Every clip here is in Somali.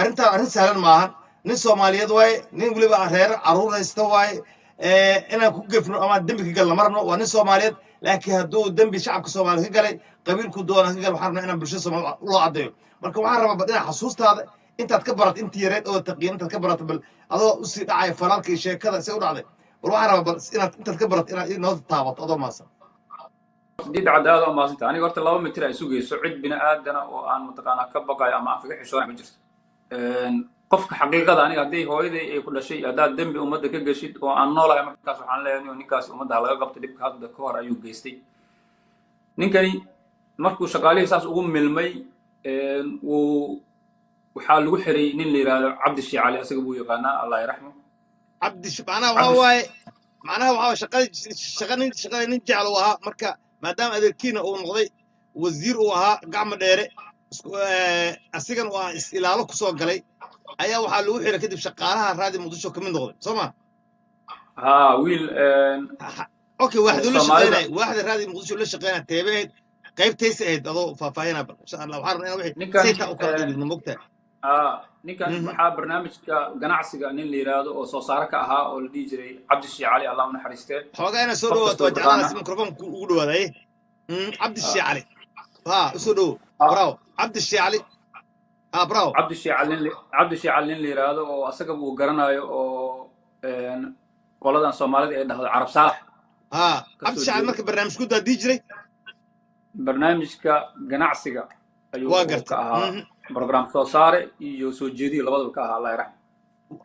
arrintan arrin sahlan maahan nin Soomaaliyeed waaye nin waliba reer caruur haysta waaye inaan ku gefno ama dambi ka galno marno waa nin Soomaaliyeed laakiin hadduu dambi shacabka Soomaaliyeed ka galay qabiilku doona ka gal waxaan rabnaa inaan bulshada Soomaaliyeed loo cadeeyo marka waxaan rabaa badina xasuustaada intaad ka barat intii yareed oo taqiin intaad ka barat bal adoo u sii dhacay falaalka iyo sheekada si u dhacday bal waxaan rabaa bal inaad intaad ka barat inaad noo taabato adoo maasan دي عدالة أو ما زلت أنا قلت الله متر أسوقي سعد بنا آدنا وأنا متقنا كبقى أما في حشرة مجلس قفك حقيقة أنا قدي هو إذا كل شيء أداة دم بأمد كجشيد وأنا نولا ما كاس عن لأنه نكاس أمد على قبض لك هذا الكور أيوب جيستي نكني مركو شغالي أساس أقوم من المي وحال وحري نلي عبد الشيء علي أسقبو يقانا الله يرحمه عبد الشيء معناها وهو شغال نجعل وها مركا maadaama adeerkiina uu noqday wasiir uu ahaa gacmo dheere asigan waa is-ilaalo ku soo galay ayaa waxaa lagu xiray kadib shaqaalaha raadi muqdisho ka mid noqday soo ma wiil okay waaxda la shaqeynay waaxda raadi muqdisho la shaqeynay teebeed qaybtaysa ahayd adoo faahfaahinaa bal insha Allah waxaan rabnaa wixii sayta u kala dhigno mogta ninkan waxaa barnaamijka ganacsiga nin la yiraahdo oo soo saare ka ahaa oo la dhigi jiray Cabdishii Cali Allah u naxariistee xogaa ina soo dhawaad waa jeclaan si mikrofoonku ugu dhawaaday Cabdishii Cali soo dhaw bravo Cabdishii Cali bravo Cabdishii Cali nin la yiraahdo oo asaga uu garanayo oo qoladan Soomaalida ay dhahdo Carab Saalax Cabdishii Cali marka barnaamijku daadii jiray barnaamijka ganacsiga ayuu ka ahaa program soo saare iyo soo jeediyo labadaba ka ahaa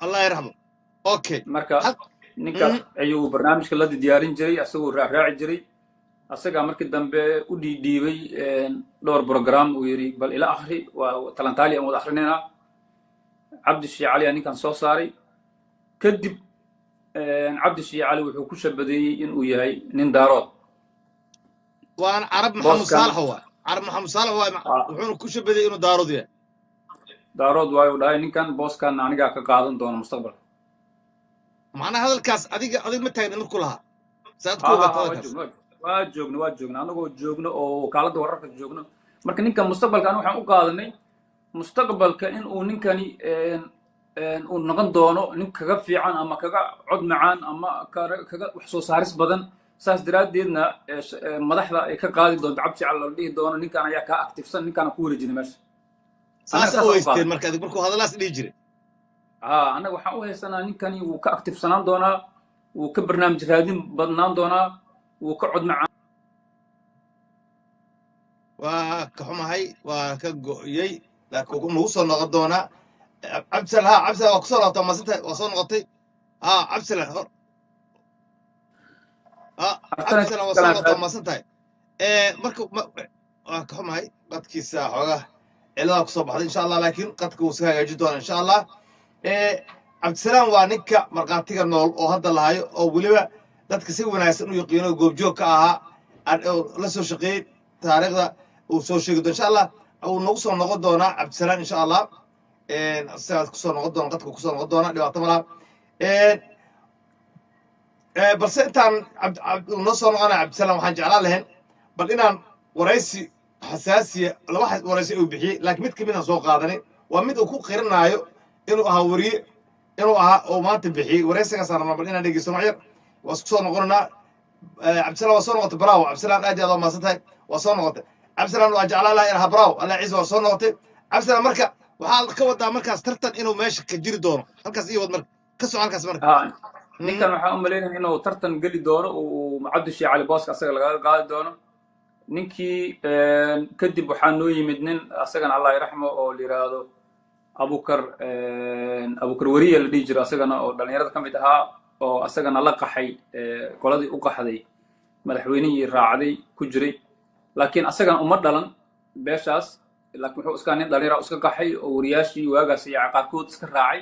Allah yarxamo okay marka ninkaas ayuu barnaamijka la diyaarin jiray asagoo raaci jiray asaga markii dambe u dhiibay dhowr program uu yiri bal ila akhri waa talantaali aan wada akhrinayna Cabdishii Cali ninkan soo saaray kadib Cabdishii Cali wuxuu ku shabadeeyay in uu yahay nin daarood waan Arab Maxamed Saalax عرب محمد صالح وحنا كل شيء بدي إنه دارود دارود واي وداي نكان بوس كان أنا جا كقاعدين دون المستقبل معنا هذا الكاس أديك متى إنه كلها سأد كلها واجوجنا أنا قو جوجنا أو كلا دورة جوجنا مركن نكان مستقبل كانوا حنا قاعدين مستقبل كأن ونكاني ونقن دونه نك في عن أما كجا عد معان أما كجا وحصوص عرس بدن ساس دراد دينا مدحدا ka qaadi doonto cabsi cala dhigi doono ninkan ayaa ka activesan ninkan ku wareejinay meesha saas oo isteen markuu hadalaas dhigi jiray anaga waxaan u haysanaa ninkani uu ka activesanaan doonaa uu ka barnaamij raadin badnaan doonaa uu ka cod macaan waa ka xumahay waa ka go'yay laakiin uu soo noqon doonaa cabsal waa ku soo noqotay masanta waa soo noqotay cabsal cabsal waa soo noqotay masanta marka waa ka xumahay qadkiisa xogaa cilada ku soo baxday insha Allah laakiin qadka uu soo hagaajin doona insha Allah cabdisalaam waa ninka marqaatiga nool oo hadda lahayo oo waliba dadka si wanaagsan u yaqiino goobjoog ka ahaa la soo shaqeeyay taariikhda uu soo sheegi doono insha Allah uu nagu soo noqon doona cabdisalaam insha Allah sidaas ku soo noqon doona qadka ku soo noqon doona dhibaato malaha balse intaan noo soo noqonaa cabdisalaam waxaan jeclaan lahayn bal inaan waraysi xasaasiya laba waraysi uu bixiyey laakiin mid kamid aan soo qaadanay waa mid uu ku qirinaayo inuu ahaa wariye inuu ahaa oo maanta bixiyey waraysigaas aan rabnaa bal inaan dhegeysano wax yar waa isku soo noqonaynaa cabdisalaam waa soo noqotay bravo cabdisalaam aad iyo aad waa mahadsan tahay waa soo noqotay cabdisalaam waa jeclaan lahaa inaha bravo allah ciise waa soo noqotay cabdisalaam marka waxaa ka wadaa markaas tartan inuu meesha ka jiri doono halkaas iyo wad marka ka soo halkaas marka ninkan waxaan u maleynayaa inuu tartan geli doono uu Cabdishii Cali booska asaga laga qaadi doono ninkii kadib waxaa noo yimid nin asagana Allah yarxamo oo la yiraahdo abukar wariye la dhigi jiray asagana oo dhalinyarada ka mid ahaa oo asagana la qaxay qoladii u qaxday madaxweynihii raacday ku jiray laakiin asagana uma dhalan beeshaas laakiin wuxuu iska nin dhalinyaro iska qaxay oo wariyaashii waagaas iyo qaarkood iska raacay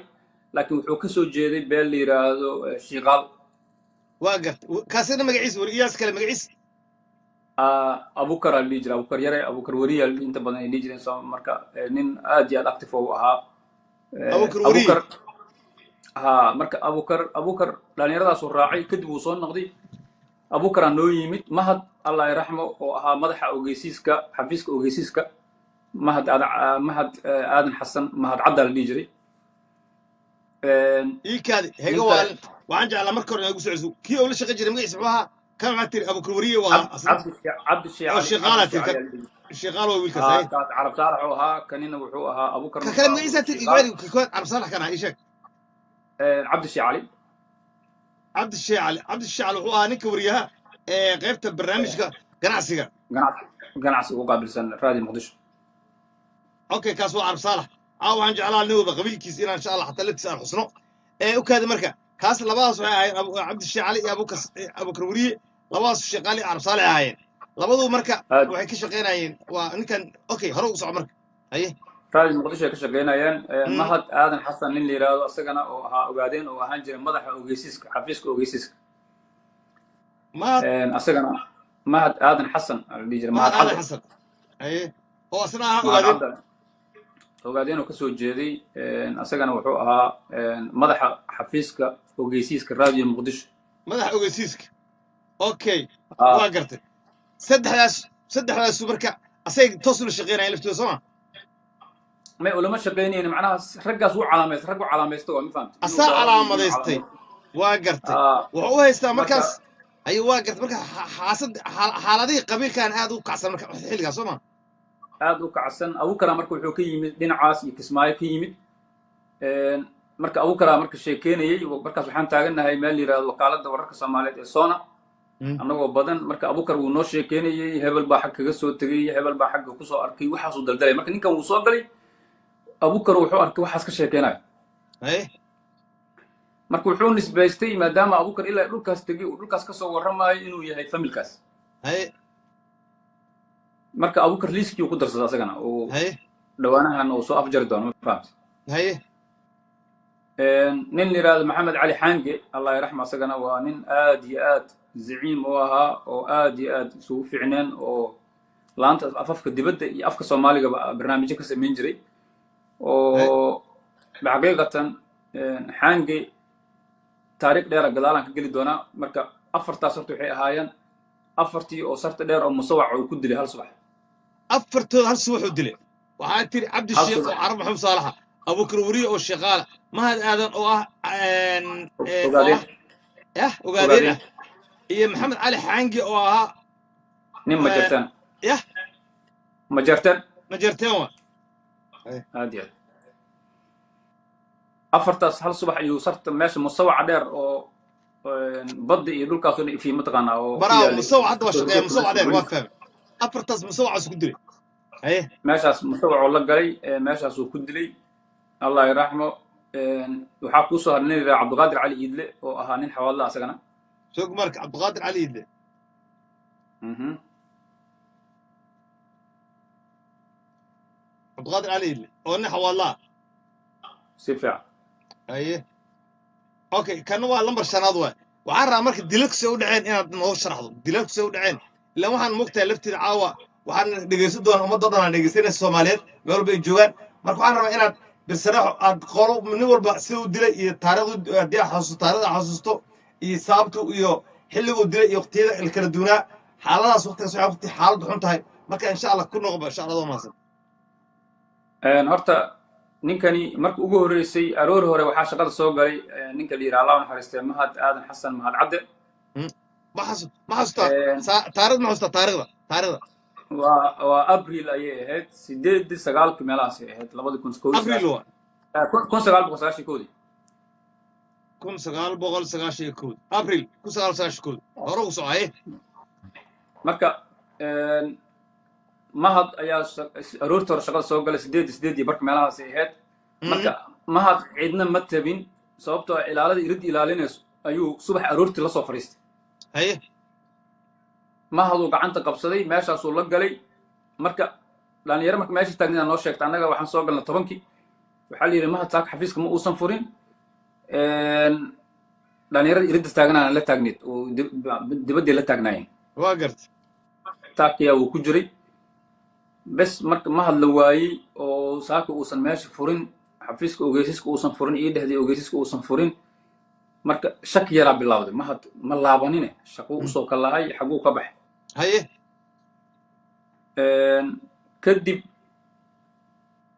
laakiin wuxuu ka soo jeeday beel la yiraahdo shiiqaal waaga kaasina magaciis wariyaas kale magaciis abukar ali jira abukar yare abukar wariye inta badan ay jireen soo marka nin aad iyo aad active oo ahaa abukar marka abukar dhalinyaradaas uu raacay kadib uu soo noqday abukar aan noo yimid mahad Allah yarxamo oo ahaa madaxa ogeysiiska xafiiska ogeysiiska mahad aadan xasan mahad caddaa la dhihi jiray iikaadi hega ninka waalin waxaan jeclaa marka hore inaad igu socodso kii oo la shaqayn jiray magaciisa muxuu ahaa kan maxaa tiri abukar wariye waa asna cabdi shee oo cali shaqaala tiri cali kan aa la dhihi jiray shaqaal waa wiilkaas haye kaas carab saalax uu ahaa kanina wuxuu ahaa abukar ka kale magaciisa tiri shiqaal igmaadi kikood cabsalax kan ah ii sheeg cabdi shee cali cabdi sheecali cabdi sheecali wuxuu ahaa ninka wariyaha ee qaybta barnaamijka ganacsiga ganacsi ugu qaabilsan raadi muqdisho okay kaas waa carab saalax waxaan jeclaa nin walba qabiilkiisa inaan insha allah xataa laftiisa aan xusno u kaadi marka kaas labadaas waxay ahaayeen cabdi sheecali iyo abukar wariye labadaas shaqaali iyo carab saalax ahaayeen labadu marka waxay ka shaqaynayeen waa ninkan okay hore ugu soco marka haye raadi muqdisho ay ka shaqaynayeen mahad aadan xasan nin la yidhaahdo isagana oo ahaa ogaadeen oo ahaan jiray madaxa ogeysiiska xafiiska ogeysiiska mahad isagana mahad aadan xasan la dhihi jiray mahad aadan cadde xasan haye oo asna ahaa mahad ogaadeen cadde ogaadeen oo kasoo jeeday isagana wuxuu ahaa madaxa xafiiska ogeysiiska raadiyo muqdisho madaxa ogeysiiska okay Ah, waa gartay saddexdaasu marka asay toos ula shaqeynayeen laftooda soo ma may ulama shaqaynayeen macnaha raggaas wuu calaamaysta rag u calaamaysta waa ma fahamtay inuu asaa dhaho inuu calaamadaystay calaamaysto waa gartay wuxuu u haystaa markaas ayuu waa gartay marka xaaladihii qabiilkan aad u kacsan marka xilligaas soo ma aad u kacsan abukara marka wuxuu ka yimid dhinacaas iyo kismaayo ka yimid marka abukara marka sheekeynayey markaas waxaan taagannahay meel la yidhahdo wakaaladda wararka soomaaliyeed ee sona annagoo badan marka abukar wuu noo sheekeynayey hebel baa xag kaga soo tegey hebel baa xagga kusoo arkay waxaasuu daldalay marka ninkan wuu soo galay abukar wuxuu arkay waxaas ka sheekeynayo haye marka wuxuu nisbaystay maadaama abukar ilaa dhulkaas tegey uu dhulkaas kasoo warramayo inuu yahay familkaas haye marka abukar liiskii uu ku darsada asagana uu haye dhawaanahan uu soo afjari doono ma fahamtay haye nin la yidhahdo maxamed cali xaange allah yaraxma asagana waa nin aad iyo aad zaciim u ahaa oo aad iyo aad isugu fiicneen oo laanta afafka dibadda iyo afka soomaaligaba barnaamijyo ka samayn jiray oo xaqiiqatan xaange taariikh dheera gadaalaan ka geli doonaa marka afartaas horta waxay ahaayeen afartii oo sarta dheer oo musawaca uu ku dilay hal subax afartooda hal subax uu dilay waxaa tiri cabdi hal sheekh oo subax carab maxamed saalaxa abukar wariye oo shaqaala mahad aadan oo ah ogaadeen ogaadeen ogaadeen ah iyo maxamed cali xaangi oo ahaa nin ma jirtaan yah ma jirtaan ma jirteen wa aad iyo aad afartaas hal subax ayuu sarta meesha musawaca dheer oo badda iyo dhulkaasoo dhan ifii mataqaanaa oo ku baraawo yaalay musawac hadda waa shaqeeya geedka musawac meesha dheer waa bariiska fahmay afartaas musawacaas ku dilay haye meeshaas musawacoo la galay meeshaasuu ku dilay allah yaraxmo waxaa kuu soo haray nin yidhaha cabdiqaadir cali iidle oo ahaa nin xawaadla asagana soo marka cabdiqaadir cali idle cabdiqaadir cali idle oo nin xawaalaa si fiican haye okay kana waa lambar shanaad waay waxaan rabaa marka dilalkuse u dhaceen inaad noo sharaxdo dilalkuse u dhaceen ilaan waxaan mogtahay lafteeda caawa waxaan dhegaysan doonaa ummadoo dhan aan dhegaysanaysa soomaaliyeed meel walba ay joogaan marka waxaan rabaa inaad birsanaxo aad qolo nin walba sida u dilay iyo taariikhdu haddii aad xasuusto taariikhda aad xasuusto iyo sababtu iyo xilliguu dilay iyo waqtiyada kala duunaa xaaladaas waqtigaas waxay waqti xaaladdu xun tahay marka insha allah ku noqoba insha allah maasan horta ninkani marka ugu horreysay aroor hore waxaa shaqada soo galay ninka la yidhaha allah u naxariistay mahad aadan xasan mahad cadde ma xasuustaa taarikhda ma xasuustaa taarikhda waa abril ayay ahayd 8-9 meelahaasay ahayd 2019 abril waa 1991 1991 abril 1991 hore ugu socoye marka mahad ayaa aroortii hore shaqada soo galay 8 barka meelahaasay ahayd marka mahad cidna ma tabin sababtoo ah ilaalada irid ilaalinayso ayuu subax aroortii la soo fadhiistay haye mahaduu gacanta qabsaday meeshaasuu la galay marka dhalinyaro marka meesha taagnida noo sheegta annaga waxaan soo galnay 10kii waxaa la yidhi mahad saaka xafiiska ma uusan furin dhalinyarada iridda taagnaana la taagneed oo dibaddii la taagnaayeen waa garta taakiyaa wuu ku jiray bes marka mahad la waayey oo saaka uusan meesha furin xafiiska ogeysiska uusan furin iyo dhehday ogeysiska uusan furin marka shaki yaraa bilowday mahad ma laabanine shaquu usoo kalahay xaguu ka baxay haye kadib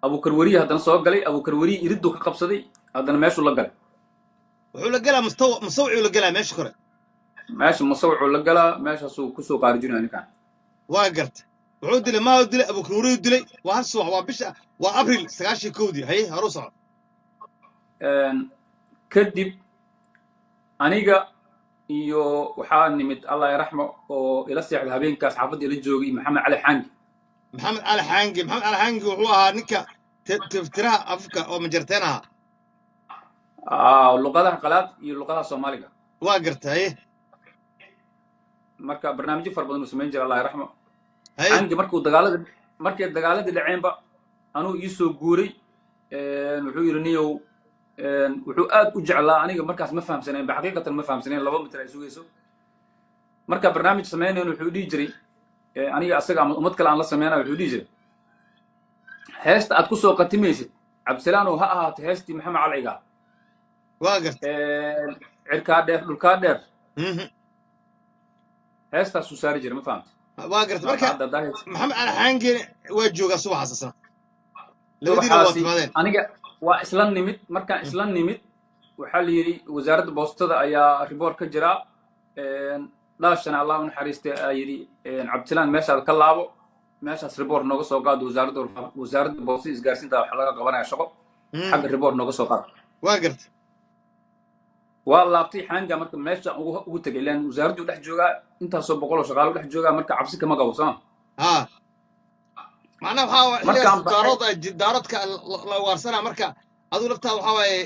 abukar wariye haddana soo galay abukar wariye iriddu ka qabsaday haddana meeshuu la galay wuxuu la galaa mustawcuu la galaa meesha kore meesha musawicuu la galaa meeshaasuu kusoo qaarijinaya ninkan waa garta wuxuu dilay maa dilay abukar wariyu dilay waa hal subax waa bisha waa abril 91 haye horu soco kadib aniga iyo waxaa nimid allah yaraxmo oo ila seexday habeenkaas xaafadda ila joogay maxamed cali xaangi maxamed cali xaangi wuxuu ahaa ninka tiftiraha afka oo majarteen ahaa luqadaha qalaad iyo luqadaha soomaaliga waa garta haye marka barnaamijyo fara badan uu samayn jiray allah yaraxmo xaangi markay dagaaladii dhaceenba anuu ii soo guuray wuxuu yidhi niyow wuxuu aad u jeclaa aniga markaas ma fahamsanayn xaqiiqatan ma fahamsanayn 2 mitir ay sugayso marka barnaamij sameynayno wuxuu dhihi jiray aniga asaga ama ummad kale aan la sameynaa wuxuu dhihi jiray heesta aad ku soo qatimaysid cabdisalaan oo ha ahaato heestii maxamed calciga waa garta cirkaa dheer dhulkaa dheer heestaasuu saari jiray ma fahamta waa garta marka maxamed cali xaangi waa joogaa subaxaas asna labadiina waa timaadeen aniga waa isla nimid markaan isla nimid waxaa la yidhi wasaaradda boostada ayaa riboort ka jira dhaashana allah u naxariistay aa yidhi cabdisalaan meeshaad ka laabo meeshaas riboort nooga soo qaado wasaaradda boostada isgaarsiinta wax laga qabanaya shaqo xagga riboort nooga soo qaado waa garta waa laabtay xaanga marka meesha ugu tegay ilaan wasaaraddu dhex joogaa intaasoo boqoloo shaqaalo dhex joogaa marka cabsi kama qabo sama macnaha waxaa daaroodka la waarsana marka aduu laftaa waxaa waaye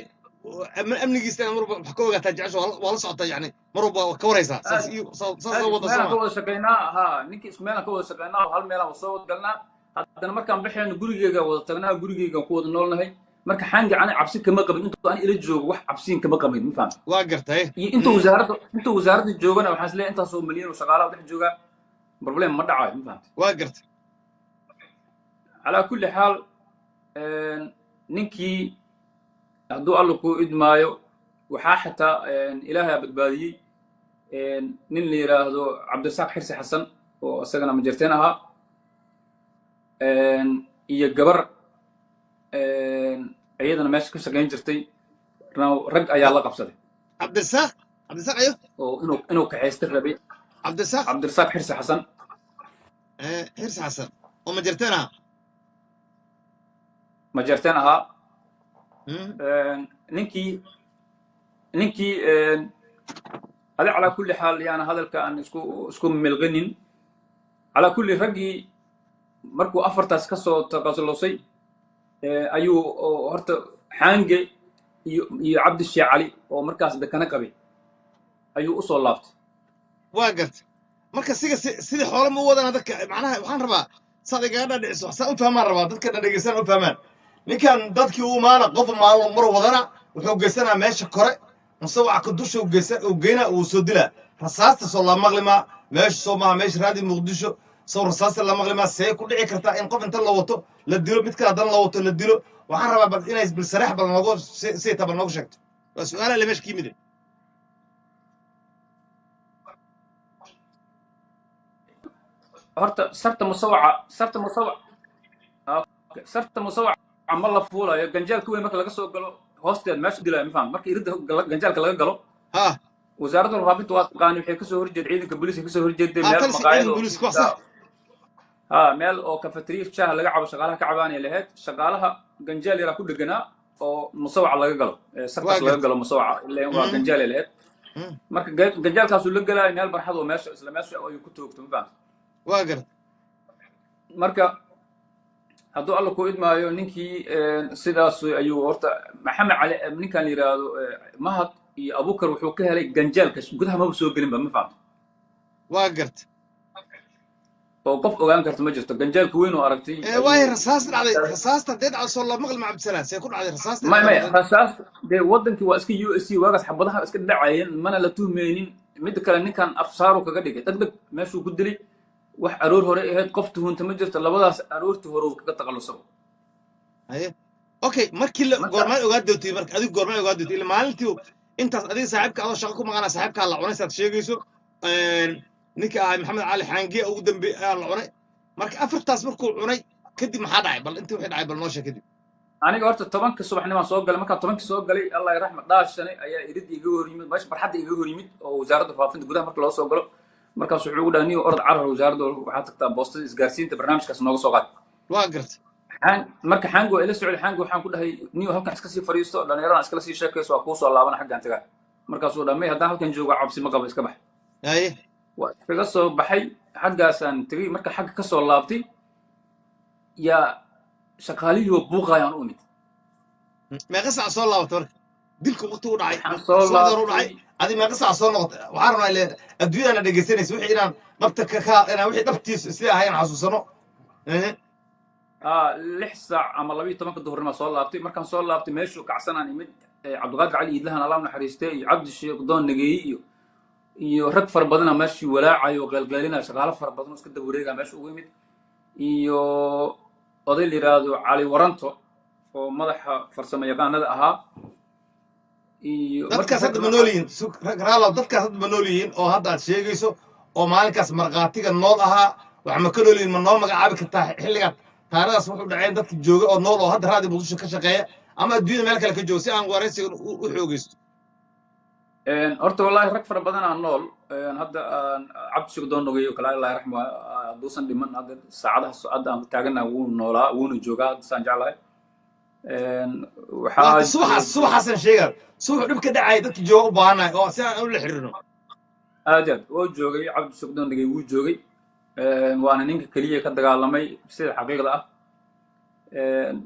amnigiisa mar walba wax ka ogaataa jecesho waa la socotaa yani mar walba ka waraysaa saas meelaan ka wada shaqaynaa ha ninkii isku meelaan ka wada shaqaynaa hal meelaan soo wada galnaa haddana markaan baxayno gurigeyga wada tagnaa gurigeygaan ku wada noolnahay marka xaangi ani cabsi kama qabin intuu aan ila joogo wax cabsiin kama qabin ma fahamta waa gartay iyo intuu wasaaradda joogana waxaan isleeyahay intaasoo milyan oo shaqaalaha dhex joogaa problem ma dhacayo ma fahamta waa gartay على كل حال ننكي هدو الله كو إدمايو وحاحتا إلهي بدبادي نين اللي راهدو عبد الساق حرسي حسن وأساقنا مجرتينها إيا قبر أيضا ماشي كسا قين جرتي رق أيا الله قبصدي عبد الساق أيوه إنو كحيستر ربي عبد الساق حرسي حسن حرسي حسن ومجرتينها مجرتينها ننكي هذا على كل حال يعني هذا كان اسكو ملغنين على كل رقي مركو أفرتاس كسو تقاسلوسي أيو هرت حانجي عبد الشيخ علي ومركز دكنا قبي أيو أصول لابت واقرت مركز سيدي حول مو ودنا ذاك معناها وحن ربا صادق هذا دعسو حسن فهمان ربا ذاك دغيسان فهمان ninkan dadkii uu maana qof maalmo mar wadana wuxuu geysanaa meesha kore musawaca ka dusha uu geena uu soo dilaa rasaasta soo la maqlima meesha soo ma meesha raadi muqdisho soo rasaasta la maqlima see ku dhici kartaa in qof inta la wato la dilo mid kale hadan la wato la dilo waxaan rabaa bal inay bil sarax bal noogu si tabal noogu sheegto waa su'aal la meesha kiimide horta sarta musawaca عمال الله فولا يا جنجال كوي مك لقى سوق قالوا هوستل ماشي دلا ما فهم مركي يرد جنجال كلا قالوا وزارة الرابط وقانون حي كسر هرجة عيدك البوليس كسر هرجة ميل مقاعد ميل أو كفتريف شاه لقى عب شغالها كعبانية لهت شغالها جنجال يرا كل جنا أو مصوع الله قالوا سرقة الله قالوا مصوع اللي هو جنجال لهت مركي جنجال كاسو لقى لا ميل برحض وماشي إسلام ماشي أو يكتب ما فهم واقر مركا hadduu alla ku idmaayo ninkii sidaas ayuu horta maxamed cali ninkan la yiraahdo mahad iyo abukar wuxuu ka helay ganjaalka gudaha ma soo gelin ba ma fahamto waa gart oo qof ogaan karto ma jirto ganjaalka weyn oo aragtay waay rasaasta deed aan soo la maqal ma cabdisalaan see ku dhacday rasaasta ma rasaas de wadankii waa iska USC waagaas xabadaha iska dhacayeen mana la tuhmeynin mid kale ninkan afsaaru kaga dhigay degdeg meeshuu ku dilay wax aroor hore ahayd qof tuhunta ma jirto labadaas aroortii hore kaga taqalusay haye okay markii goorma ogaad doontii marka adigu goorma ogaad doontii ilaa maalintii intaas adiga saaxiibka adoo shaqo ku maqana saaxiibka la cunay saad sheegayso ninka ah maxamed cali xaangi ugu dambeeyay la cunay marka afartaas markuu cunay kadib maxaa dhacay bal intii wixii dhacay bal noo sheeg kadib aniga horta 10 subaxnimaan soo galay markaan 10 soo galay allah yarxam dhaashane ayaa irid iga hor yimid meesha barxadda iga hor yimid oo wasaaradda faafinta gudaha marka loo soo galo markaas wuxuu ugu dhahay niyo orod carar wasaaradda waxaa tagtaa boostada isgaarsiinta barnaamijkaas nooga soo qaad waa gartay marka xango ila socday xango waxaan ku dhahay niyo halkan iska sii fariisto dhalinyarada iskala sii sheekayso waa kuu soo laabana xaggaan tagaa markaasuu dhamay haddaan halkan joogo cabsi ma qabo iska bax haye waa iskaga soo baxay xaggaasaan tegey marka xagga ka soo laabtay yaa shaqaalihii oo buuqayaan u imid meeqa saac soo laabatay marka dilku waqti u dhacay waxaan soo subaxda u laabtay dhacay adi meeqa saac soo noqotay waxaan rabnaa ile adduunyadana dhegaysanaysa wixii inaan dhabta inaan wixii dhabtiisa sidii ahayn xasuusano 6 saac ama 12 duhurnimo soo laabtay markaan soo laabtay meeshuu kacsanaan imid cabdiqaadir cali iidlahan allah naxariistay iyo cabdi sheekh doon nageeyey iyo rag fara badana meeshii walaacayo oo qeylqeylinaya shaqaalo fara badan oo iska daba wareegaya meesha ugu imid iyo oday la yidhaahdo cali waranto oo madaxa farsamo yaqaanada ahaa iyo dadkaas hadda ma nool yihiin raalow dadkaas hadda ma nool yihiin oo hadda aad sheegayso oo maalinkaas markhaatiga nool ahaa wax ma ka nool yihiin ma noo magacaabi kartaa xilligaad taarikhdaas wuxuu dhaceen dadka jooga oo nool oo hadda raadi muqdisho ka shaqeeya ama adduunyada meel kale ka jooga si aan waraysiga u xoogaysto horta wallaahi rag fara badan aan nool hadda cabdi sheekh doon nogeeyo kale allah yarxama hadduusan dhiman hadda saacadaha hadda aan taagana wuu noolaa wuuna joogaa hadda saan jeclahay subaxaasan sheegaa subaxu dhib ka dhacay dadka jooga u baahanahay oo si aan ula xiriirno aad wuu joogay cabdi sheekh doon nogey wuu joogay waana ninka keliya ka dagaalamay sida xaqiiqda ah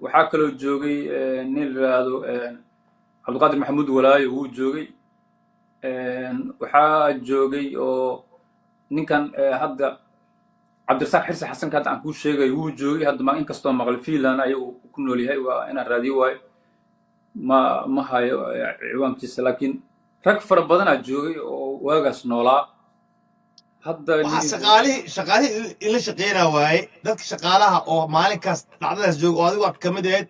waxaa kaloo joogay nin la yidhaahdo cabdiqaadir maxamuud walaayo wuu joogay waxaa joogay oo ninkan hadda cabdirasaaq xirsi xasanka hadda aan kuu sheegayo wuu joogay hadda ma inkastoo maqli fiinland ayagu ku nool yahay waa inaan raadiyo waayo ma hayo ciwaankiisa laakiin rag fara badanaa joogay oo waagaas noolaa hadda shaqaalihii ila shaqeynaa waaye dadka shaqaalaha oo maalinkaas dhacdadaas jooga oo adigu aad ka mid ahayd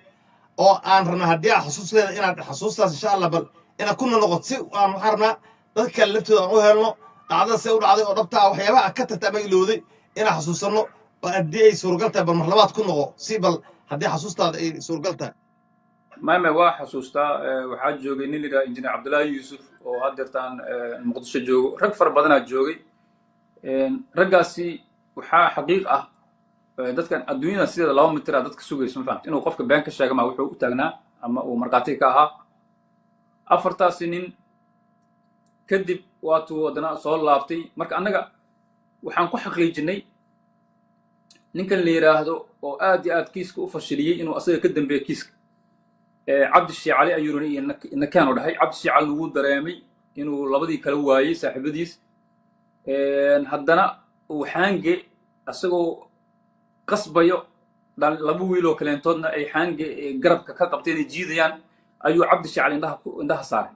oo aan rabnaa haddii aad xasuusleeda inaad xasuustaas insha allah bal inaad ku noqoto si aan waxaan rabnaa dadka kale laftooda aan u helno dhacdada see u dhacday oo dhabta ah waxyaabaha aad ka tagta ama ilowday inaan xasuusanno bal haddii ay suuragal tahay bal mar labaad ku noqo si bal haddii xasuustaada ay suuragal tahay maame waa xasuustaa waxaa joogay nin layidhaha injineer cabdullaahi yuusuf oo haddeertaan muqdisho joogo rag fara badanaa joogay raggaasi waxaa xaqiiq ah dadkan adduunyada sideeda 2 mitir ah dadka sugayso ma fahamta inuu qofka been ka sheega ma wuxuu u taagnaa ama uu markhaati ka ahaa afartaasi nin kadib waatuu wadana soo laabtay marka annaga waxaan ku xaqiijinay ninkan la yidhaahdo oo aad iyo aad kiiska u fashiliyey inuu asaga ka dambeeyo kiiska cabdi sheekh cali ayuurani iyo nakaanu dhahay cabdi sheekh cali wuu dareemay inuu labadii kala waayey saaxiibadiis haddana uu xaange asagoo qasbayo laba wiil oo kaleentoodna ay xaange garabka ka qabtay inay jiidayaan ayuu cabdi sheekh cali indhaha saaray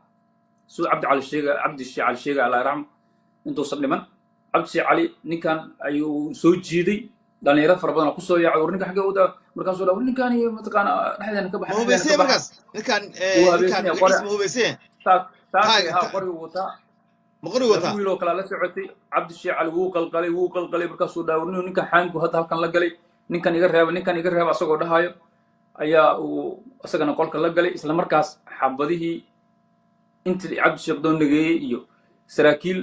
suu cabdi sheekh cali sheega allah yarxam intuusan dhiman cabdi sheekh cali ninkan ayuu soo jiiday dhalinyaro fara badan oo kusoo yaacay war ninka xaggee u daa markaasuu dhaa war ninkan iyo mataqaana dhexdeena ka baxay hubaysay markaas ninkan qorigu wataa wiiloo kala la socotay cabdi sheekh cali wuu qalqalay markaasuu dhaa war ninkan xaangu hadda halkan la galay ninkan iga reeba asagoo dhahayo ayaa uu asagana qolka la galay isla markaas xabadihii intii cabdi sheekh doon nageeyey iyo saraakiil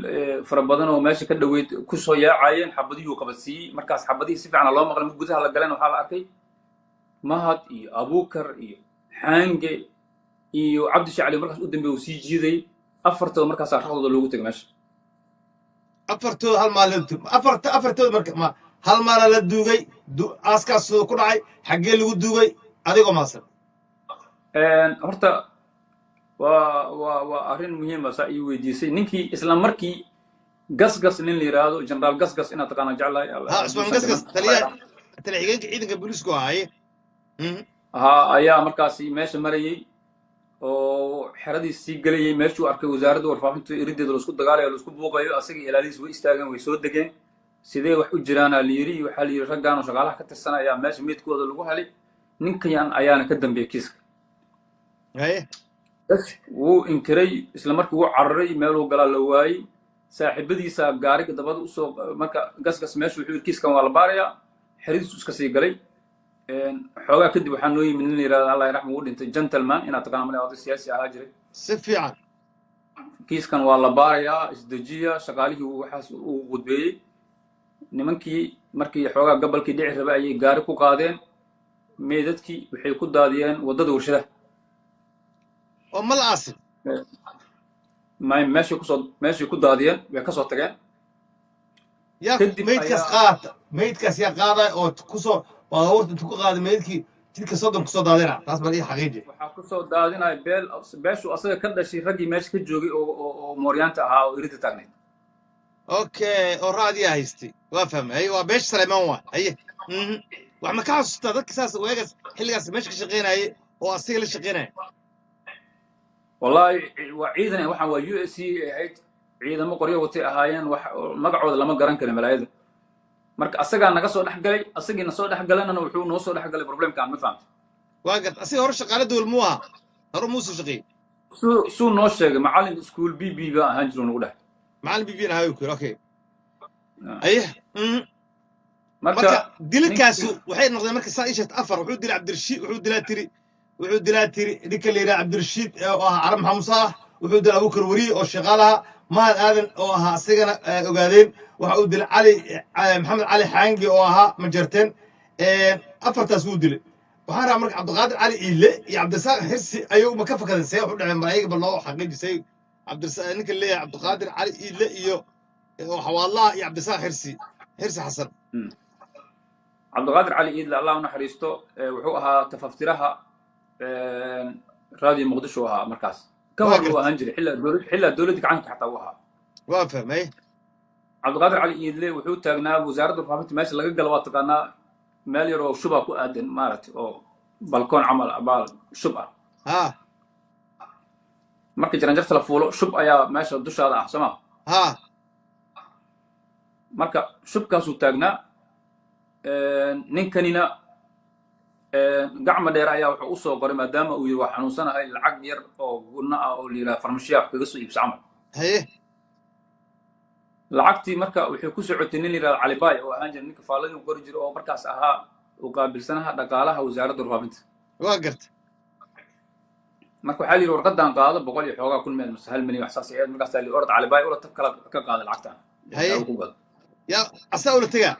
fara badan oo meesha ka dhoweyd ku soo yaacayeen xabadihii uu qabadsiiyey markaas xabadihii si fiican loo maqlay gudaha la galeen waxaa la arkay mahad iyo abuukar iyo xaange iyo cabdi sheekh cali markaas u dambeey uu sii jiiday afartooda markaas raxdooda loogu tegay meesha afartooda hal maalin afartooda marka ma hal maala la duugay aaskaas ku dhacay xaggee lagu duugay adigoo maasan horta waa arrin muhiima saa ii weydiisay ninkii isla markii gasgas nin la yidhaahdo generaal gasgas inaad taqaana jeclahay cusmaan gasgas taliya-xigeenka ciidanka booliisku ahaaye ayaa markaasi meesha marayey oo xeradiis sii gelayay meeshuu arkay wasaaradda warfaafinta irideeda laisku dagaalayo laisku buuqayo asagii ilaalihiis way istaageen way soo degeen sidee wax u jiraanaa la yidhi waxaa la yidhi raggaan oo shaqaalaha ka tirsan ayaa meesha meydkooda lagu helay ninkan ayaana ka dambeeyey kiiska wuu inkiray isla markii wuu cararay meeluu galaa la waayey saaxiibadiisa gaariga dabada usoo marka gasgas meesha wuxuu yidhi kiiskan waa la baarayaa xeradiisu iska sii galay xoogaa kadib waxaa noo yimid nin la yidhahdo allah yaraxmu u dhintay gentleman inaad taqaana male oday siyaasi ahaa jiray si fiican kiiskan waa la baarayaa isdejiya shaqaalihii waxaas uu gudbeeyey nimankii markii xoogaa gabalkii dhici rabay ayay gaari ku qaadeen meydadkii waxay ku daadiyeen waddada warshadaha oo ma la aasin meeshii ku daadiyeen way ka soo tageen yaa meydkaas qaata meydkaas yaa qaaday oo kusoo baabuurta intu ku qaaday meydkii jidka soddon kusoo daadina taas bal ii xaqiiji waxaa kusoo daadinaya beeshuu asaga ka dhashay raggii meesha ka joogay oo mooryaanta ahaa oo irinta taagnayd okay oo raadiyaa haystay waa fahmay haye waa beesha Saleymaan waa haye wax ma ka xasuustaa dadka saas weegas xilligaas meesha ka shaqeynayay oo asiga la shaqeynaya wallahi waa ciidan waxaan waa USC ahayd ciidamo qoryo watay ahaayeen wax magacooda lama garan karin malaayada marka asagaa naga soo dhex galay asagiina soo dhex galanana wuxuu noo soo dhex galay problemkaan ma fahamtay waa gad asiga hore shaqaale dawal muu aha hore muusuu shaqeeyey suu noo sheegay macallin iskuul BB baa ahaan jiru nagu dheh macallin BB na hayo kiro okay aye marka dilkaasu waxay noqdeen marka saa ishat afar wuxuu dilay Cabdirashiid wuxuu dilaa tiri ninka la yiraahdo Cabdirashiid oo ah Arab Maxamed Saalax wuxuu dilay Abuukar Wariye oo shaqaalaha mahad aadan oo ahaa asigana ogaadeen waxa uu dilay cali maxamed cali xaangi oo ahaa ma jarteen afartaas wuu dilay waxaan rabaa marka cabdiqaadir cali iile iyo cabdisaaq xirsi ayuu ma ka fakadeen see wuxu dhaceen malaayig bal loo xaqiijisay cabdisaaq ninka leeyahay cabdiqaadir cali iile iyo xawaalaha iyo cabdisaaq xirsi xasan cabdiqaadir cali iile allah u naxariisto wuxuu ahaa tafaftiraha raadiyo muqdisho ahaa markaas ka hor uu ahaan jiray xillaa dowladda gacanka xataa u ahaa waa fahmay cabdiqaadir cali iidle wuxuu taagnaa wasaaradda faafinta meesha laga galo waa taqaanaa meel yar oo shub ah ku aadan maaragtay oo balkoon camal abaal shub ah marka jaranjarta la fuulo shub ayaa meesha dushaada ah sooma marka shubkaasuu taagnaa ninkanina gacma dheer ayaa wuxuu u soo qoray maadaama uu yiri waa xanuunsanahay lacag yar oo gunno ah oo la yidhaha farmashiyaha kaga soo iibsa camal haye lacagtii marka waxay ku socotay nin la yidhahdo cali baay oo ahaan jira ninka faaladii u qori jira oo markaas ahaa uu qaabilsanaha dhaqaalaha wasaaradda warfaafinta waa garta marka waxaa la yidhi warqadan qaado 100 iyo xoogaa kun meel mise 1 milyan wax saas ahayd markaas la orod cali baay ula tab kala ka qaada lacagtan haye yaa asaa ula tagaa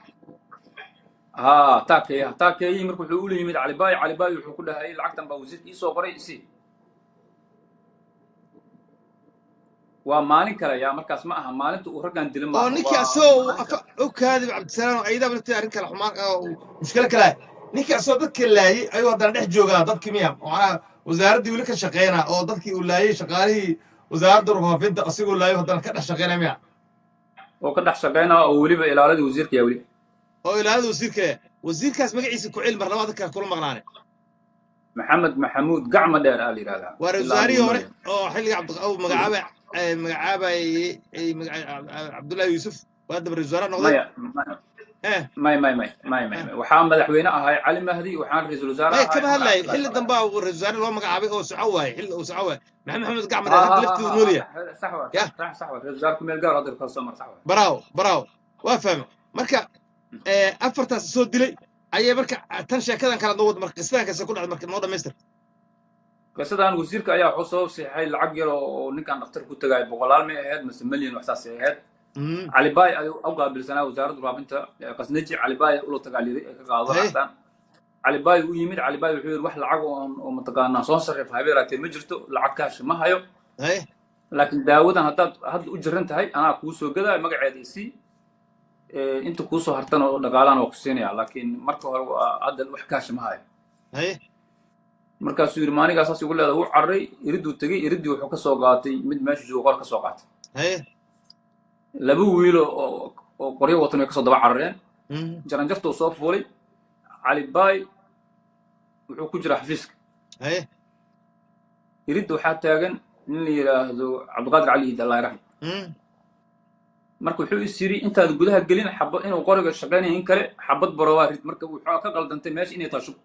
taakeeyey marka wuxuu ula yimid cali baay wuxuu ku dhahay lacagtan baa wasiirka ii soo qoray si waa maalin kale yaa markaas ma aha maalinta uu raggan dilay ma oo ninkii asoo u kaadib cabdisalaam oo ayda balta arrin kale xumaan mushkil kale ninkii asoo dadka laayay ayuu haddana dhex joogaa dadkii miya macnaha wasaaraddii weli ka shaqeyna oo dadkii uu laayay shaqaalihii wasaaradda warfaafinta asigoo laayo haddana ka dhex shaqeyna miya oo ka dhex shaqeyna oo weliba ilaaladii wasiirka yaa weli oo ilaalada wasiirkaas magaciisa ku cilmi mar labaad kala kula maqnaane maxamed maxamuud gacma dheer aa la yidhahdaa waa wasaarihii hore oo xilliga magacaabay cabdullaahi yuusuf waa daba wasaare noqday may waxaa madaxweyne ahay cali mahdi waxaan ra'iisul wasaare ahay kama hadlay xilli dambe ra'iisul wasaare loo magacaabay oo soco waay xilli uu soco waay maxamed gacma dheer hadda laftii uu noolyahay sax ra'iisul wasaare ku meel gaar hadda ka soo mar sax bravo waa fahmay marka afartaas soo dilay ayay marka tan sheekadan kala noo wad marka qisadan kaas ku dhacday marka noo dhameystir qisadan wasiirka ayaa wuxuu soo saxay lacag yar oo ninkan dhakhtar ku tagay boqolaal may ahayd mise milyan wax saas ahayd cali baay ayuu u qaabilsanaa wasaaradda warfaafinta qasnaji cali baay ula tagaaliday ka qaado lacagtan cali baay u yimid cali baay wuxuu yiri wax lacag oo mataqaanaa soo sarrif habeeraatay ma jirto lacag kaash ma hayo laakiin daawadan hadda u jiran tahay anaa kuu soo gadaa magaceeda isii inta kuu soo hartan oo dhaqaalaan waa ku siinayaa laakiin marka hore hadda wax kaash ma hayo markaasuu yiri maanigaa saas ugu leedahay wuu carray iriduu tegey iridii wuxuu ka soo qaatay mid meesha joogo qor ka soo qaatay laba wiil oo qoryo watan ay ka soo daba carareen jaranjartuu soo fuulay cali baay wuxuu ku jiraa xafiiska iridda waxaa taagan nin la yidhaahdo cabdiqaadir cali iid allah yaraxmo marka wuxuu is yiri intaad gudaha gelin xabad inuu qoriga shaqeynayo in kale xabad barowaa rid marka wuxuu ka qaldantay meesha inay tahay shub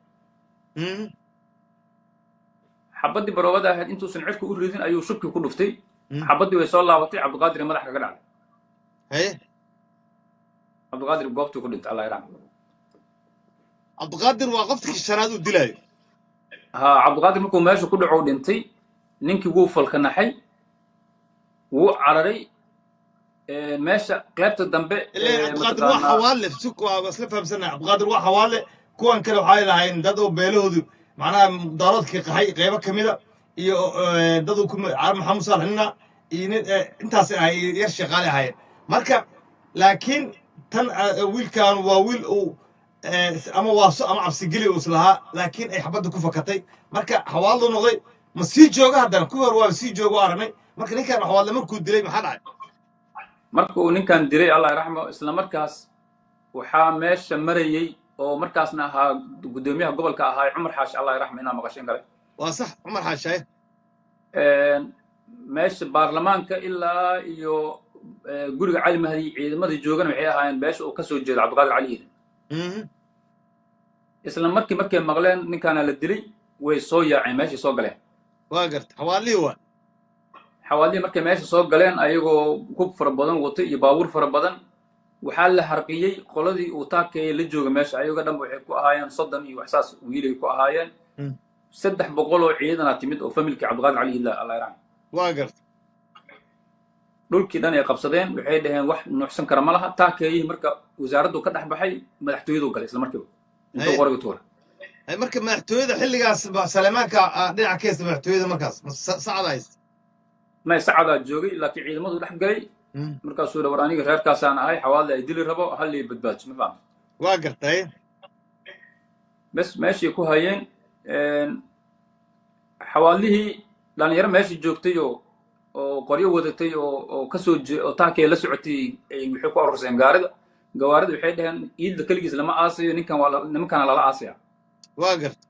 xabadii barowada ahayd intuusan cirka u ridin ayuu shubkii ku dhuftay xabadii way soo laabatay cabdiqaadir madax kaga dhacday cabdiqaadir goobtuu ku dhintay allah yaraxmo cabdiqaadir waa qofkii shanaad uu dilayo ها عبد القادر مركو ماشي كل عودنتي نينكي وفل كنحي وعرري ماشي قلبت الدنبه ilaa cabdiqaadir waa xawaale suk waa isla fahamsanaa cabdiqaadir waa xawaale kuwan kale waxay lahayn dad oo beelahoodu macnaha daaroodkii qaxay qaybo ka mida iyo dad uu ku maxamed saalaxna iyo intaas ay yar shaqaale ahaayeen marka laakiin tan wiilkan waa wiil uu ama waaso ama cabsigeli uu islahaa laakiin ay xabadda ku fakatay marka xawaaladu noqday ma sii jooga haddana kuwii hore waa sii jooga oo aragnay marka ninkan xawaalada markuu dilay maxaa dhacay markuu ninkan dilay allah raxmo isla markaas waxaa meesha marayay oo markaasna ahaa gudoomiyaha gobolka ahaa Cumar Xaashi allah raxmo inaa maqashin kale waa sax Cumar Xaashi meesha baarlamaanka ilaa iyo guriga Cali Mahdi ciidamadii joogan waxay ahaayeen meesha uu ka soo jeedo Cabdiqaadir Cali isla markay maqleen ninkaana la dilay way soo yaaceen meeshii soo galeen waa garta xawaalii markay meesha soo galeen ayagoo hub fara badan watay iyo baabuur fara badan waxaa la harqiyey qoladii uu taakay la jooga meesha ayaga dhan waxay ku ahaayeen 30 iyo waxsaas wiilay ku ahaayeen 300 oo ciidan timid oo familkii Cabdiqaadir Cali Allah yarxam waa garta dhulkii dhan ay qabsadeen waxay dhaheen wax nuuxsan kara ma laha taakay marka wasaaraddu ka dhaxbaxay madaxtooyadu galay isla markiiba inta qorga tuura ay marka madaxtooyada xilligaas Salamaanka dhinaca keesta madaxtooyada markaas sacadays ma sacada joogay laakiin ciidamadu dhex galay markaas uu war aniga reerkaasaan ahay xawaalada ay dili rabo hal li badbaad ma fahmay waa gartay bas meeshii ku hayeen xawaalihii dhalinyaro meeshii joogtay oo qoryo wadatay oo ka soo oo taakay la socotay ay wixii ku arurseen gawaarida waxay dhaheen iidda kaligiis lama aasayo nimankan lala aasaya waa garta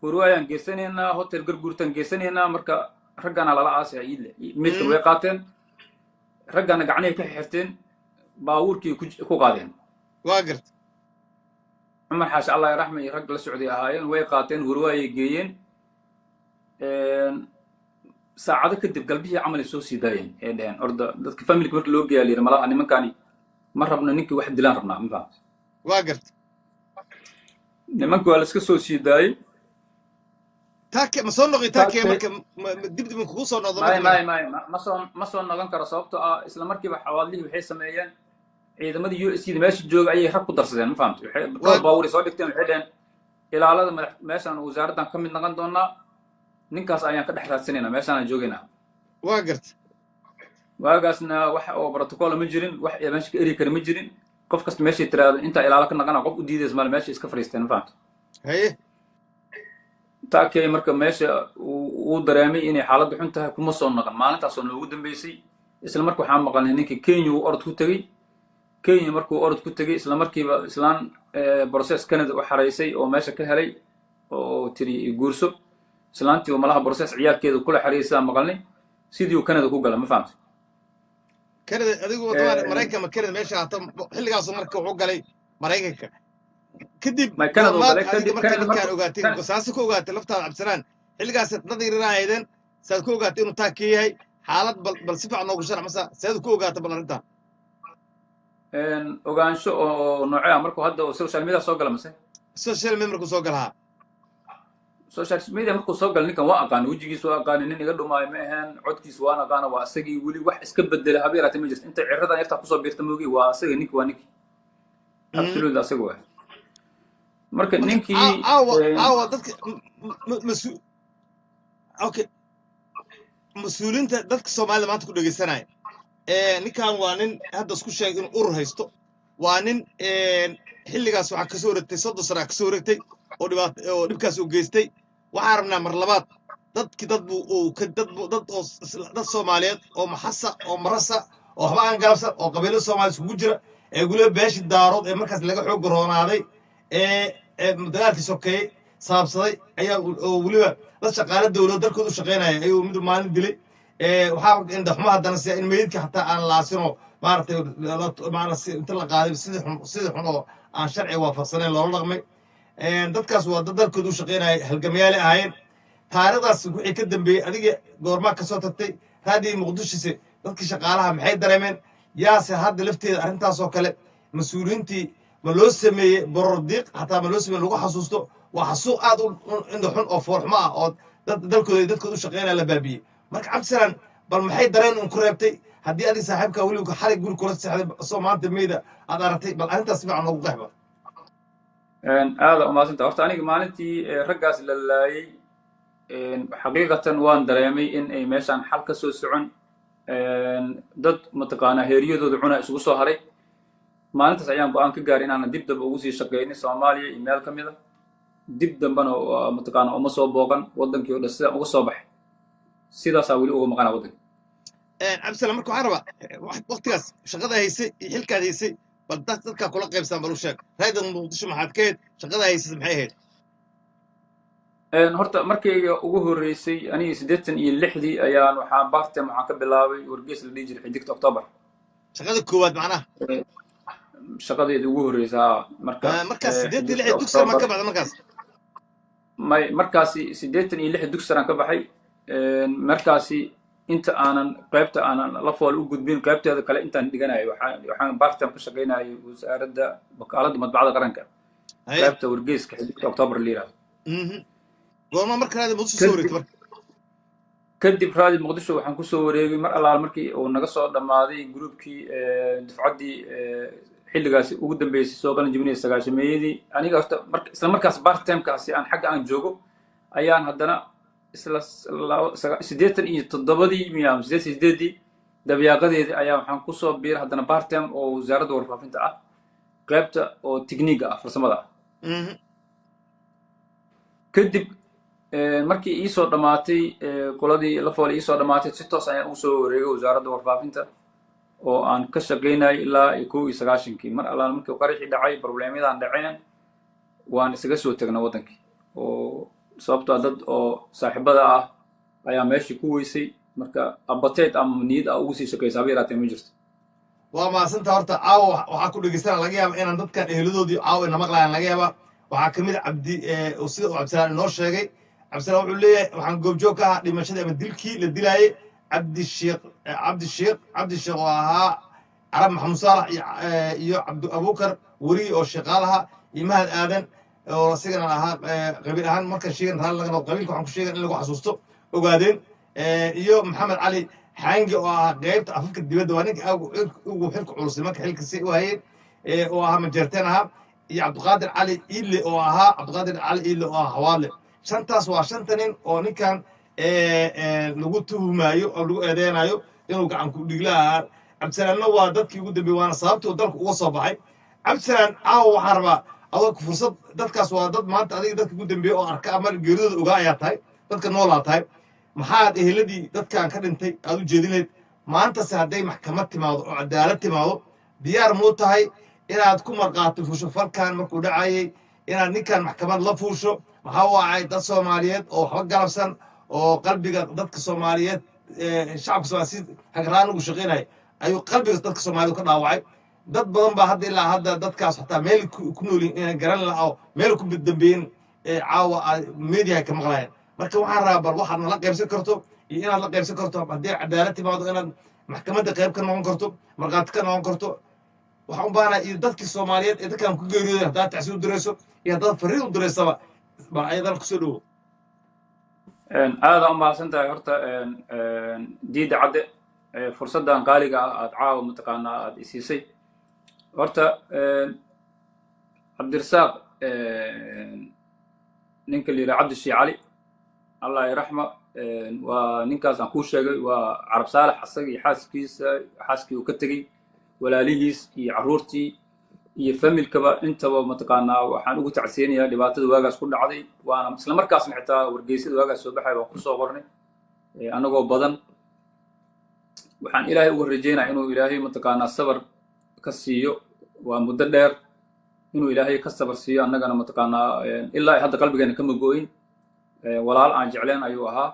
hurwaayaan geysanaynaa hotel garguurtan geysanaynaa marka raggana lala aasaya iidle meydka way qaateen raggana gacnahay ka xirteen baabuurkii ku qaadeen waa garta Cumar Xaashi allah yarxam iyo rag la socday ahaayeen way qaateen hurwaayay geeyeen saacado kadib galbihii camal ay soo sii daayeen ee dhaheen orda dadka familka marka loo geeyaa liir malaha nimankani ma rabno ninkii wax dilaan rabnaa ma fahmay waa garta nimanku waa la iska soo sii daayay taake ma soo noqi taake marka dib kugu soo noqdo ma soo noqon karo sababtoo ah isla markiiba xawaalihii waxay sameeyeen ciidamadii USC meesha jooga ayay rag ku darsadeen ma fahmtay waxay baabuur soo dhigteen waxay dhaheen ilaalada meeshan wasaaraddan ka mid noqon doonaa ninkaas ayaan ka dhex raadsanaynaa meeshaan joogaynaa waa garta waagaasna wax oo protocol ma jirin wax meesha ka eri kara ma jirin qof kasta meesha tiraado inta ilaalo ka naqana qof u diidays mal meesha iska fariisteen ma fahmtay haye taakay marka meesha uu dareemay inay xaaladdu xun tahay kuma soo noqon maalintaas oo noogu dambeysay isla markii waxaan maqalnay ninkii Kenya uu orod ku tagay Kenya markuu orod ku tagay isla markiiba islaan process Canada u xareysay oo meesha ka helay oo tiri guurso islaantii oo malaha process ciyaalkeedu kula xareysay maqalnay sidii uu Canada ku galay ma fahmtay Canada adigu wadada Mareykanka ma Canada meesha hata xilligaas markii uu galay Mareykanka kadib ma Canada markaan ogaatay saasi ku ogaatay laftaada cabsanaan xilligaas dad yiraahayeen saad ku ogaatay inuu taakay yahay xaalad bal si fiican ugu sharax masa saad ku ogaatay bal arinta ogaansho oo noocay markuu hadda social media soo gala mase social media markuu soo galaa social media markuu soo gal ninkan waa aqaan wajigiisu waa aqaan nin iga dhumaayo ma ahaan codkiisu waa aqaan waa asagii wali wax iska bedelay habeeraatay ma jirto inta cirradan yarta ku soo biirta moogi waa asaga ninki waa ninki absolutely asaga waa marka ninkii dadka okay mas'uulinta dadka Soomaaliya maanta ku dhageysanaya ninkan waa nin hadda isku sheegay inuu urur haysto waa nin xilligaas waxa ka soo wareegtay 30 sano ka soo wareegtay oo dhibkaas uu geystay waxaan rabnaa mar labaad dad Soomaaliyeed oo maxasa oo marasa oo waxba aan galabsan oo qabiilo Soomaali isugu jira ee gule beeshi daarood ee markaas laga xoog roonaaday dagaalkii sokeeyay saabsaday ayaa waliba la shaqaale dawladda dalkooda u shaqeynaya ayuu mid maalin dilay waxaa inda xumo haddana si in meydka xataa aan laasino maartay inta la qaaday sidii xun oo aan sharci waafaqsanayn loola dhaqmay dadkaas waa dad dalkooda u shaqeynaya halgamayaale ahaayeen taariikhdaas wixii ka dambeeyey adiga goormaa ka soo tagtay raadii muqdishise dadkii shaqaalaha maxay dareemeen yaase hadda lafteeda arrintaas oo kale mas-uuliyiintii ma loo sameeyey borordiiq xataa ma loo sameeye lagu xasuusto waa xasuuq aad u indha xun oo foorxumo ah oo dadkooda u shaqeynaya la baabiyey marka cabdisalaan bal maxay dareen un ku reebtay haddii adiga saaxiibka weliba xalay guri kula seexday soo maanta meyda aad aragtay bal arrintaas si fiican noogu qeexba aada umaasanta horta aniga maalintii raggaas la laayay xaqiiqatan waan dareemay in ay meeshaan xal ka soo socon dad mataqaanaa heeriyadooda cuna isugu soo haray maalintaas ayaan go-aan ka gaaray inaanan dib dambe ugu sii shaqeynin soomaaliya iyo meel ka mid a dib dambena mataqaanaa uma soo booqan waddankii o dhan sidaan uga soo baxay sidaasaa weli uga maqanaa waddanka cabdisalaan marka waxaan rabaa waktigaas shaqada haysay iyo xilkaad haysay bal dadkaa kula qaybsan bal u sheeg raayada muqdisho maxaad ka hayd shaqada haysay maxay ahayd horta markayga ugu horreysay aniga 86 ayaan waxaan bartem waxaan ka bilaabay wargeys la dhihi jiray xidigta October shaqada koowaad macnaha shaqadeedii ugu horreysa markaas 86 dugsiga ma ka baxda markaas markaasi 86 dugsigaan ka baxay markaasi inta aanan qaybta aanan la fool u gudbin qaybteeda kale intaan dhiganayo waxaan bartem ka shaqeynayay wasaaradda wakaaladda madbacada qaranka qaybta wargeyska xidigta October la yiraahdo goorma marka raadi muqdisho soo wareegtay marka kadib raadi muqdisho waxaan ku soo wareegay mar allaal markii uu naga soo dhamaaday groupkii dufcaddii xilligaasi ugu dambeysay soo qalan jibinay sagaashameeyadii aniga horta isla markaas bartemkaasi aan xagga aan joogo ayaan haddana isla 87 miya 88 dabiyaaqadeedii ayaa waxaan ku soo biiray haddana bartem oo wasaaradda warfaafinta ah qaybta oo tikniiga ah farsamada ah kadib markii ii soo dhamaatay qoladii la fool ii soo dhamaatay si toos ayaan ugu soo wareegay wasaaradda warfaafinta oo aan ka shaqeynayay ilaa 91 mar allaal markii qaraxii dhacay problemyadan dhaceen waan isaga soo tagnay waddankii oo sababtoo dad oo saaxiibada ah ayaa meeshii ku weysay marka abateed ama niyad ugu sii shaqeysaa bay raatay ma jirto waa maasanta horta caawa waxaa ku dhegeysanaa laga yaaba inaan dadkan eheladoodii caawa ina maqlayaan laga yaaba waxaa ka mid cabdi sida uu cabdisalaan inoo sheegay cabdisalaan wuxuu leeyahay waxaan goobjoog ka ahaa dhimashadii ama dilkii la dilaayay cabdisheekh oo ahaa carab maxamuud saalax iyo cabdi abuukar weri oo shaqaalaha iyo mahad aadan oo asigana ahaa qabiil ahaan marka sheegan raali laga noqdo qabiilka waxaan ku sheegan in lagu xasuusto ogaadeen iyo maxamed cali xaangi oo ahaa qaybta afafka dibadda waa ninka ugu xilka culusay marka xilka si u hayeen oo ahaa majeerteen ahaa iyo cabdiqaadir cali iile oo ahaa hawaadle shantaas waa shanta nin oo ninkan lagu tuhumaayo oo lagu eedeynayo inuu gacan ku dhigla ahaa cabdisalaanna waa dadkii ugu dambeeyey waana sababtii uu dalka uga soo baxay cabdisalaan caawa waxaan rabaa adoo fursad dadkaas waa dad maanta adiga dadka ugu dambeeyey oo arka ama geeridooda ogaa ayaa tahay dadka noolaa tahay maxaad eheladii dadkan ka dhintay aad u jeedinayd maantase hadday maxkamad timaado oo cadaalad timaado diyaar muu tahay inaad ku marqaato fuusho falkan markuu dhacayay inaad ninkan maxkamad la fuusho maxaa wacay dad soomaaliyeed oo waxba galabsan oo qalbiga dadka soomaaliyeed shacabka soomaaliyeed si hagraan ugu shaqeynaya ayuu qalbiga dadka soomaaliyeed ka dhaawacay dad badan baa hadda ilaa hadda dadkaas xataa meel ku noolyihin inay garan lahaa meel ku dambeeyeen caawa meediyaha ka maqlayaan marka waxaan rabaa bal waxaad nala qaybsan karto iyo inaad la qaybsan karto haddii cadaalad timaado inaad maxkamadda qayb ka noqon karto markhaati ka noqon karto waxaan u baahnaa iyo dadkii soomaaliyeed ee dadkan ku geeriyooday haddaad tacsi u dirayso iyo haddaad fariin u diraysaba bal ayadana kusoo dhowo aada u mahadsan tahay horta diida cadde fursaddan qaaliga ah aad caawa mataqaanaa aad isiisay horta cabdirasaaq ninka la yidhaha cabdishii cali allah yaraxma waa ninkaas aan kuu sheegay waa carab saalax asaga iyo xaaskii uu ka tegey walaalihiis iyo carruurtii iyo familkaba intaba mataqaanaa waxaan ugu tacsiyanayaa dhibaatada waagaas ku dhacday waana isla markaasna xitaa wargeysyada waagaas soo baxay waan kusoo qornay annagoo badan waxaan ilaahay uga rajeynaya inuu ilaahay mataqaanaa sabar ka siiyo waa muddo dheer inuu ilaahay ka sabar siiyo annagana mataqaanaa ilaa hadda qalbigeena kama gooyin walaal aan jecleen ayuu ahaa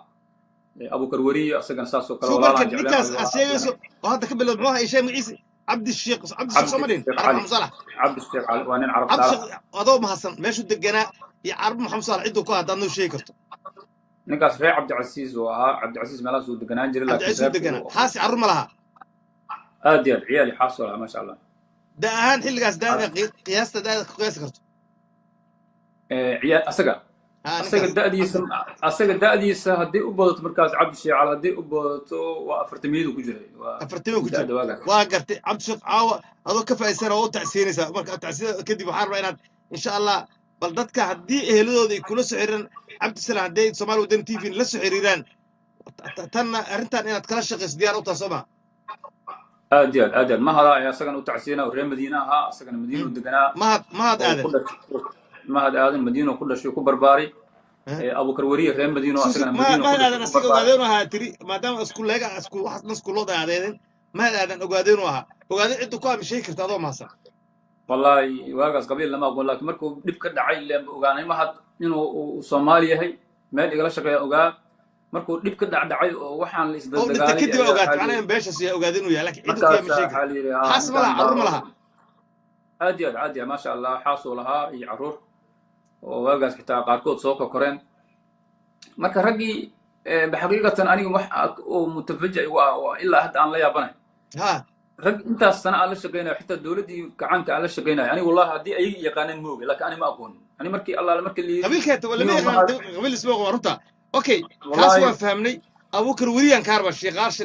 abukar weriye asagana saasoo kale walaal aan jecleen ninkaas aad sheegayso oo hadda ka bilowd muxuu ahaa ishaam ciise cabdisheekh somadhin carab maxamed saalax cabdisheekh cali waa nin carab saalax adoo mahadsan meeshuu deganaa iyo carab maxamed saalax cidduu ku haddaad noo sheegi karto ninkaas reer cabdicasiis oo ahaa cabdicasiis meelahaas uu deganaan jiray cabdicasiis uu deganaa xaasi carruur ma laha aad iyo aad ciyaali xaas oo lahaa maasha allah da ahaan xilligaas daada qiyaasta daada ku qiyaasi karto ciyaar asaga da'diisa haddii u badato markaas cabdi sheecal haddii u badato waa afartamiyadu ku jiray afartimo ku jira waa gartay cabdi sheekh caawa adoo ka faa'iidaysan oo u tacsiinaysaa marka tacsiinada kadib waxaan rabaa inaad insha allah bal dadka haddii eheladooda ay kula soo xiriiraan cabdisalaan hadday Soomaali Wadani TV la soo xiriiraan tanna arrintan inaad kala shaqayso diyaar u tahay soo ma aad iyo aad mahad ayaa asagana u tacsiinaa oo reer madiina ahaa asagana madiina u deganaa mahad aadan madiina ku dhashay ku barbaaray abukar wariye reer madiina asagana madiina mahad aadan asaga ogaadeen ahaa tiri maadaama isku leega isku loo daadeedeen mahad aadan ogaadeen ahaa ogaadeen cid ku aamishay karta adoo maasan wallahi waagaas qabiil lama aqoon laakiin markuu dib ka dhacay leen ogaanay mahad inuu Soomaali yahay meel igala shaqeeya ogaa markuu dib ka dhacay oo waxaan la isdagaalay kadib ogaatay anaa beesha si ogaadeen uu yahay laakiin cid ku aamishay karta xasmala carruur ma laha aad iyo ma sha Allah xaasoo lahaa iyo carruur oo waagaas xitaa qaarkood soo koreen marka raggii baxaqiiqatan aniga wax oo mutafajjay waa ilaa hadda aan la yaabanahay rag intaas sana aan la shaqeynayo xitaa dawladii gacanka aan la shaqeynayo aniga wallahi haddii ay yaqaaneen mooge laakiin ani ma aqoon ani markii Allah markii li qabiilkeeta wala ma yaqaan qabiil isboo qorunta okay kaas waa fahmnay abukar wariyan kaarba sheeqaarsha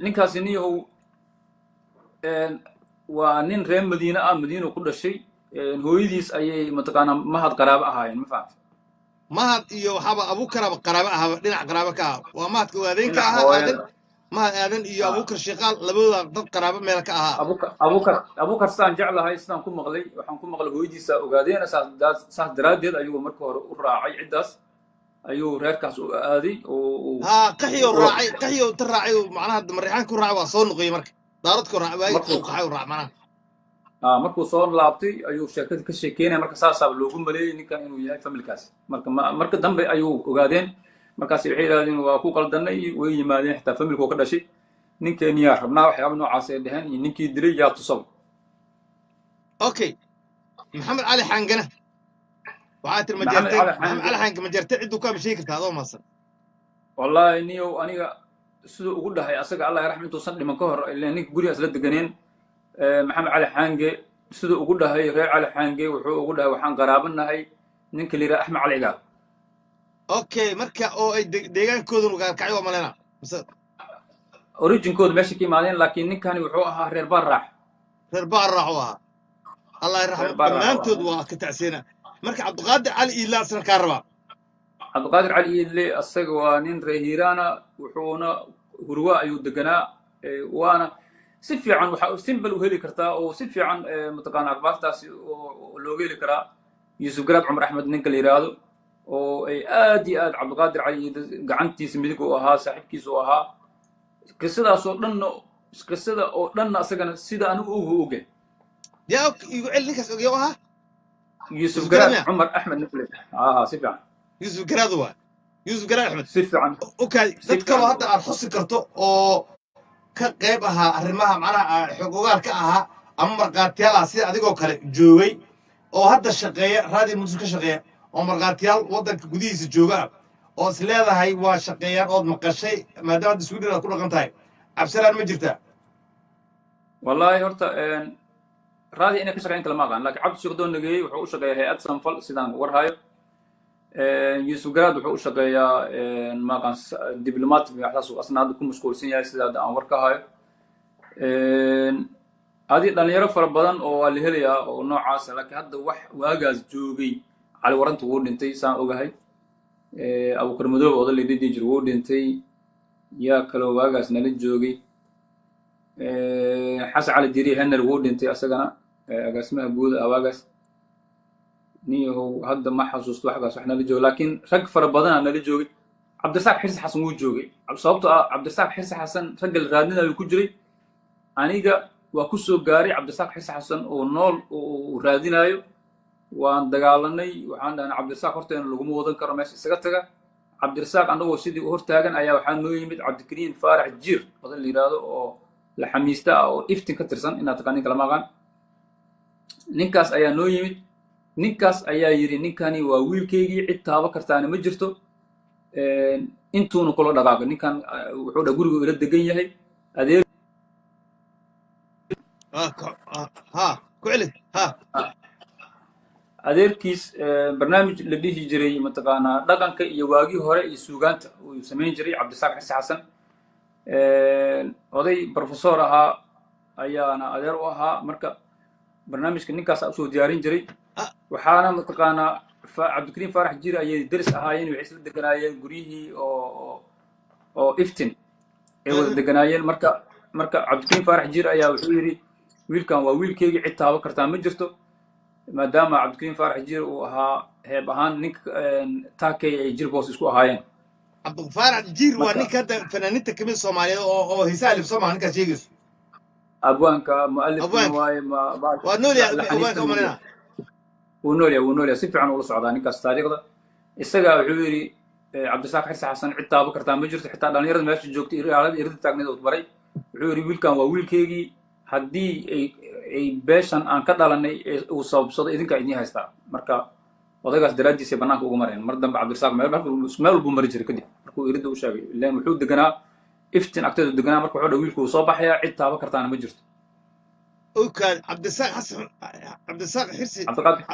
ninkaasna niyow waa nin reer madiina madiina ku dhashay hooyadiis ayay mataqaana mahad qaraabo ahaayeen ma fahamtay mahad iyo waxaba abukar qaraabo ahaa dhinac qaraabo ka ah waa mahadka waadeen ka ahaa mahad aadan iyo abukar sheeqaal labadooda dad qaraabo meel ka ahaa abukar saan jeclahay sidaan ku maqlay waxaan ku maqlay hooyadiisa ogaadeen saas daraadeed ayuu marka hore u raacay ciddaas ayuu reerkaas u aaday oo qaxiyo raacay macnaha marixaan ku raacay waa soo noqday marka daaradku raacay qaxay raac macnaha markuu soo laabtay ayuu sheekada ka sheekeynay marka saasaab loogu maleeyay ninkan inuu yahay familkaas marka dambe ayuu ogaadeen markaas waxay yiraahdeen waa ku qaldanay way yimaadeen xitaa familku ka dhashay ninkeeni yaa rabnaa waxyaabo noocaas ay dhaheen iyo ninkii dilay yaa tusab okay maxamed cali xangana waxaa tir maxamed cali xanga ma jirtay cid ku aamishay kartaa adoo maasan wallahi niyow aniga sidoo ugu dhahay asaga Allah raxmatu san dhiman ka hor ilaa ninka gurigaas la deganeen maxamed cali xange sidoo ugu dhahay reer cali xange wuxuu ugu dhahay waxaan qaraabanahay ninka liira axmed cali igaal okay marka oo ay deegaankoodu kacay oo malena originkoodu meesha ka yimaadeen laakiin ninkani wuxuu ahaa reer barraax oo ahaa Allah yarxamo dhammaantood waa ka tacsiina marka cabdiqaadir cali iidle asna kaa rabaa cabdiqaadir cali iidle asaga waa nin reer hiiraana wuxuuna hurwa ayuu deganaa waana si fiican waxa simple u heli kartaa oo si fiican mataqaana akhbaartaasi oo looga heli karaa yuusuf garaad cumar axmed ninka la yiraahdo oo ay aad iyo aad cabdiqaadir cali gacantiisa midig u ahaa saaxiibkiisa u ahaa qisada oo dhanna asagana sida anigu ugu oge yaa igu cel ninkaas oge u ahaa yuusuf garaad cumar axmed ninka si fiican yuusuf garaad axmed si fiican okay dad kaloo hadda aad xusi karto oo ka qayb ahaa arrimaha macnaha xog ogaal ka ahaa ama marqaatiyaal ah sida adigoo kale joogay oo hadda shaqeeya raadiyo muqdisho ka shaqeeya oo marqaatiyaal waddanka gudihiisa jooga oo is leedahay waa shaqeeyaan ood maqashay maadaama hadda Sweden aad ku dhaqan tahay cabsalaan ma jirtaa wallahi horta raadiyo inay ka shaqeeyaan kala ma aqaan laakiin cabdi sheekh doon nageeyay wuxuu u shaqeeyaa hay'ad sanfal sidaan warhayo yuusuf garaad wuxuu u shaqeeyaa maqan diblomaat waxaas uu asna hadda ku mashquulsan yahay sida aan war ka hayo adii dhalinyaro fara badan oo la helayaa oo noocaas laakiin hadda wax waagaas joogay cali waranta wuu dhintay saan ogahay abukar madoob oo la dhidi jiray wuu dhintay yaa kale waagaas nala joogay xasan cali diiri henner wuu dhintay asagana agaasimaha guud waagaas niyow hadda ma xasuusto waxgaas wax nala joogo laakiin rag fara badan nala joogay cabdirasaaq xirsi xasan wuu joogay sababtoo ah cabdirasaaq xirsi xasan ragga la raadinayo ku jiray aniga waa ku soo gaaray cabdirasaaq xirsi xasan oo nool oo raadinayo waan dagaalanay waxaan dhahnay cabdirasaaq horteena laguma wadan karo meesha isaga taga cabdirasaaq anagoo sidii u hortaagan ayaa waxaa noo yimid cabdikariin faarax jiir odan la yidhaahdo oo la xamiista ah oo iftin ka tirsan inaad taqaanin kala maqaan ninkaas ayaa noo yimid ninkaas ayaa yiri ninkani waa wiilkaygii cid taaba kartaana ma jirto intuuna kula dhaqaaqo ninkan wuxuu dhaa gurigu ila degan yahay adeer ها كعلي ها adeerkiis barnaamij la dhihi jiray mataqaanaa dhaqanka iyo waagii hore iyo suugaanta uu samayn jiray cabdisaaq xise xasan oday professor ahaa ayaana adeer u ahaa marka barnaamijka ninkaas usoo diyaarin jiray waxaana mataqaanaa cabdikariim faarax jir ayay deris ahaayeen waxay isla deganaayeen guryihii oo iftin ay wada deganaayeen marka cabdikariim faarax jir ayaa wuxuu yidhi wiilkan waa wiilkeygii cid taabo kartaa ma jirto maadaama cabdikariim faarax jir uu ahaa heeb ahaan ninka taakay ay jir boos isku ahaayeen cabdifaarax jir waa ninka hadda fanaaniinta kamid soomaaliyeed oo hisaalif soomaa ninkaas sheegayso abwaanka mu'alifna waaye waa noolyahay abwaanka umalina wuu noolyahay si fiican ula socdaa ninkaas taariikhda isagaa wuxuu yidhi cabdisaaq xirse xasan cid taabo kartaa ma jirto xitaa dhallinyarada meesha joogtay irida taagneed uu baray wuxuu yidhi wiilkan waa wiilkeygii haddii ay beeshan aan ka dhalanay uu sababsado idinkaa idin haystaa marka odaygaas daraaddiisay bannaanka ugu mareen mar dambe cabdirasaaq meel walbuu mari jiray kadib markuu iridda u sheegay ilaan wuxuu deganaa iftin agteedu deganaa marka wuxuu dha wiilku uu soo baxayaa cid taabo kartaana ma jirto اوكاد عبد الساق حسن عبد الساق حرسي cabdiqaadir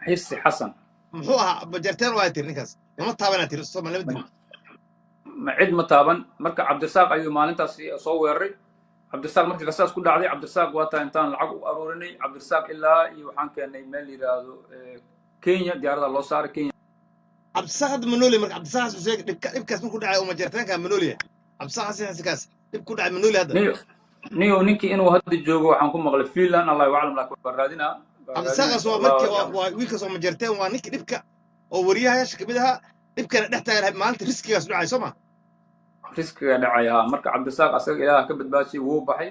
xirsi xasan محوها بجرتين وايتر نكاس ما تابنا تير الصوم اللي بدي ma cid ma taaban marka cabdisaaq ayuu maalintaas soo weeraray cabdisaaq markii qasaas ku dhacday cabdisaaq waataa intaan lacag u aruurinay cabdisaaq ilaa iyo waxaan keenay meel yidhaahdo kenya diyaarada loo saaray kenya عبد الساق هذا منولي مرك عبد الساق حسن إبكاس من كل دعاء وما جرتين كان منولي عبد الساق حسن حسكاس إبكل دعاء منولي هذا niyo ninkii inuu hadda joogo waxaan ku maqlay finland allah aclam laakiin waan raadinaa عبد الساق سو مركي ويكس وما جرتين وانك إبكا أو وريها يا شك بدها إبكا نحتاج ما أنت ريسكي يا سبعي سما riskiga dhacaya marka cabdisaaq asaga ilaaha ka badbaashay wuu baxay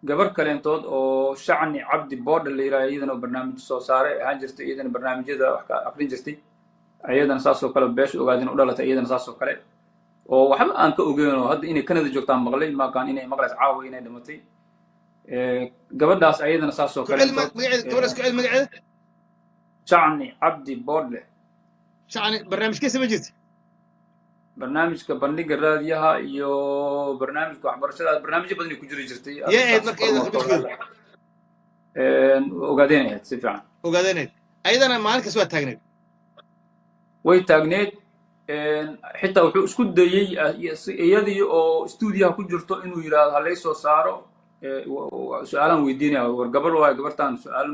gabar kaleentood oo shacni cabdi boodha la yidhaha iyadana barnaamij soo saaray ahaan jirtay iyadana barnaamijyada wax ka aqrin jirtay iyadana saasoo kale beesha ogaadin u dhalatay iyadana saasoo kale oo waxba aan ka ogeynoo hadda inay kanada joogtaan maqlay maakaan inay maqlays caawa inay dhimatay gabadhaas ayadana saasoo kale shacni cabdi boodhle شعني برنامج كيس ما جيت barnaamijka bandhiga raadiyaha iyo barnaamijka waxbarashada barnaamijyo badan ay ku jiri jirtay يا إيه مرك إيه خبيث ogaadeen ahayd si fiican وقاعدين أيضا أنا ما أنك سوى تاجنت way taagneed xitaa wuxuu isku dayey iyadii oo stuudiyaha ku jirto inuu yidhaahdo ha lay soo saaro su-aalaan weydiinaya war gabar waayo gabartaan su-aal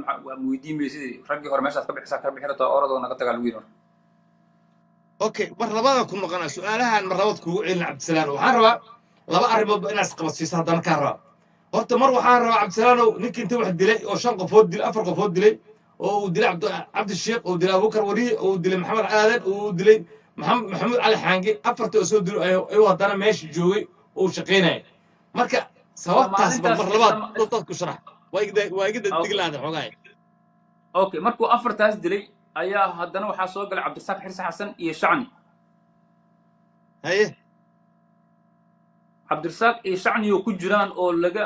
weydiin maysid raggii hore meeshaad ka bixisaa ka bixi rabtaa oradoo naga tagaa lagu yidhi اوكي مرلبada ku noqona su'aalahan marlabad kugu celin Cabdisalaam waxaan rabaa laba arrimood inaad qabadsiiso haddana ka rabaa horta mar waxaan rabaa Cabdisalaam ninkii inta wax dilay oo 5 qofood dilay 4 qofood dilay oo uu dilay Cabdi Sheekh oo dilay Abuukar Wari oo dilay Maxamed Aadan oo dilay Maxamed Ali Xaangi afarta oo soo dilay ay wadana meesha joogay oo shaqeynay marka sababtaas marlabad dadku sharax waa igida diglaada xogaay okay markuu afartaas dilay ayaa haddana waxaa soo galay cabdisaaq xirse xasan iyo shacni haye cabdisaaq iyo shacni oo ku jiraan oo laga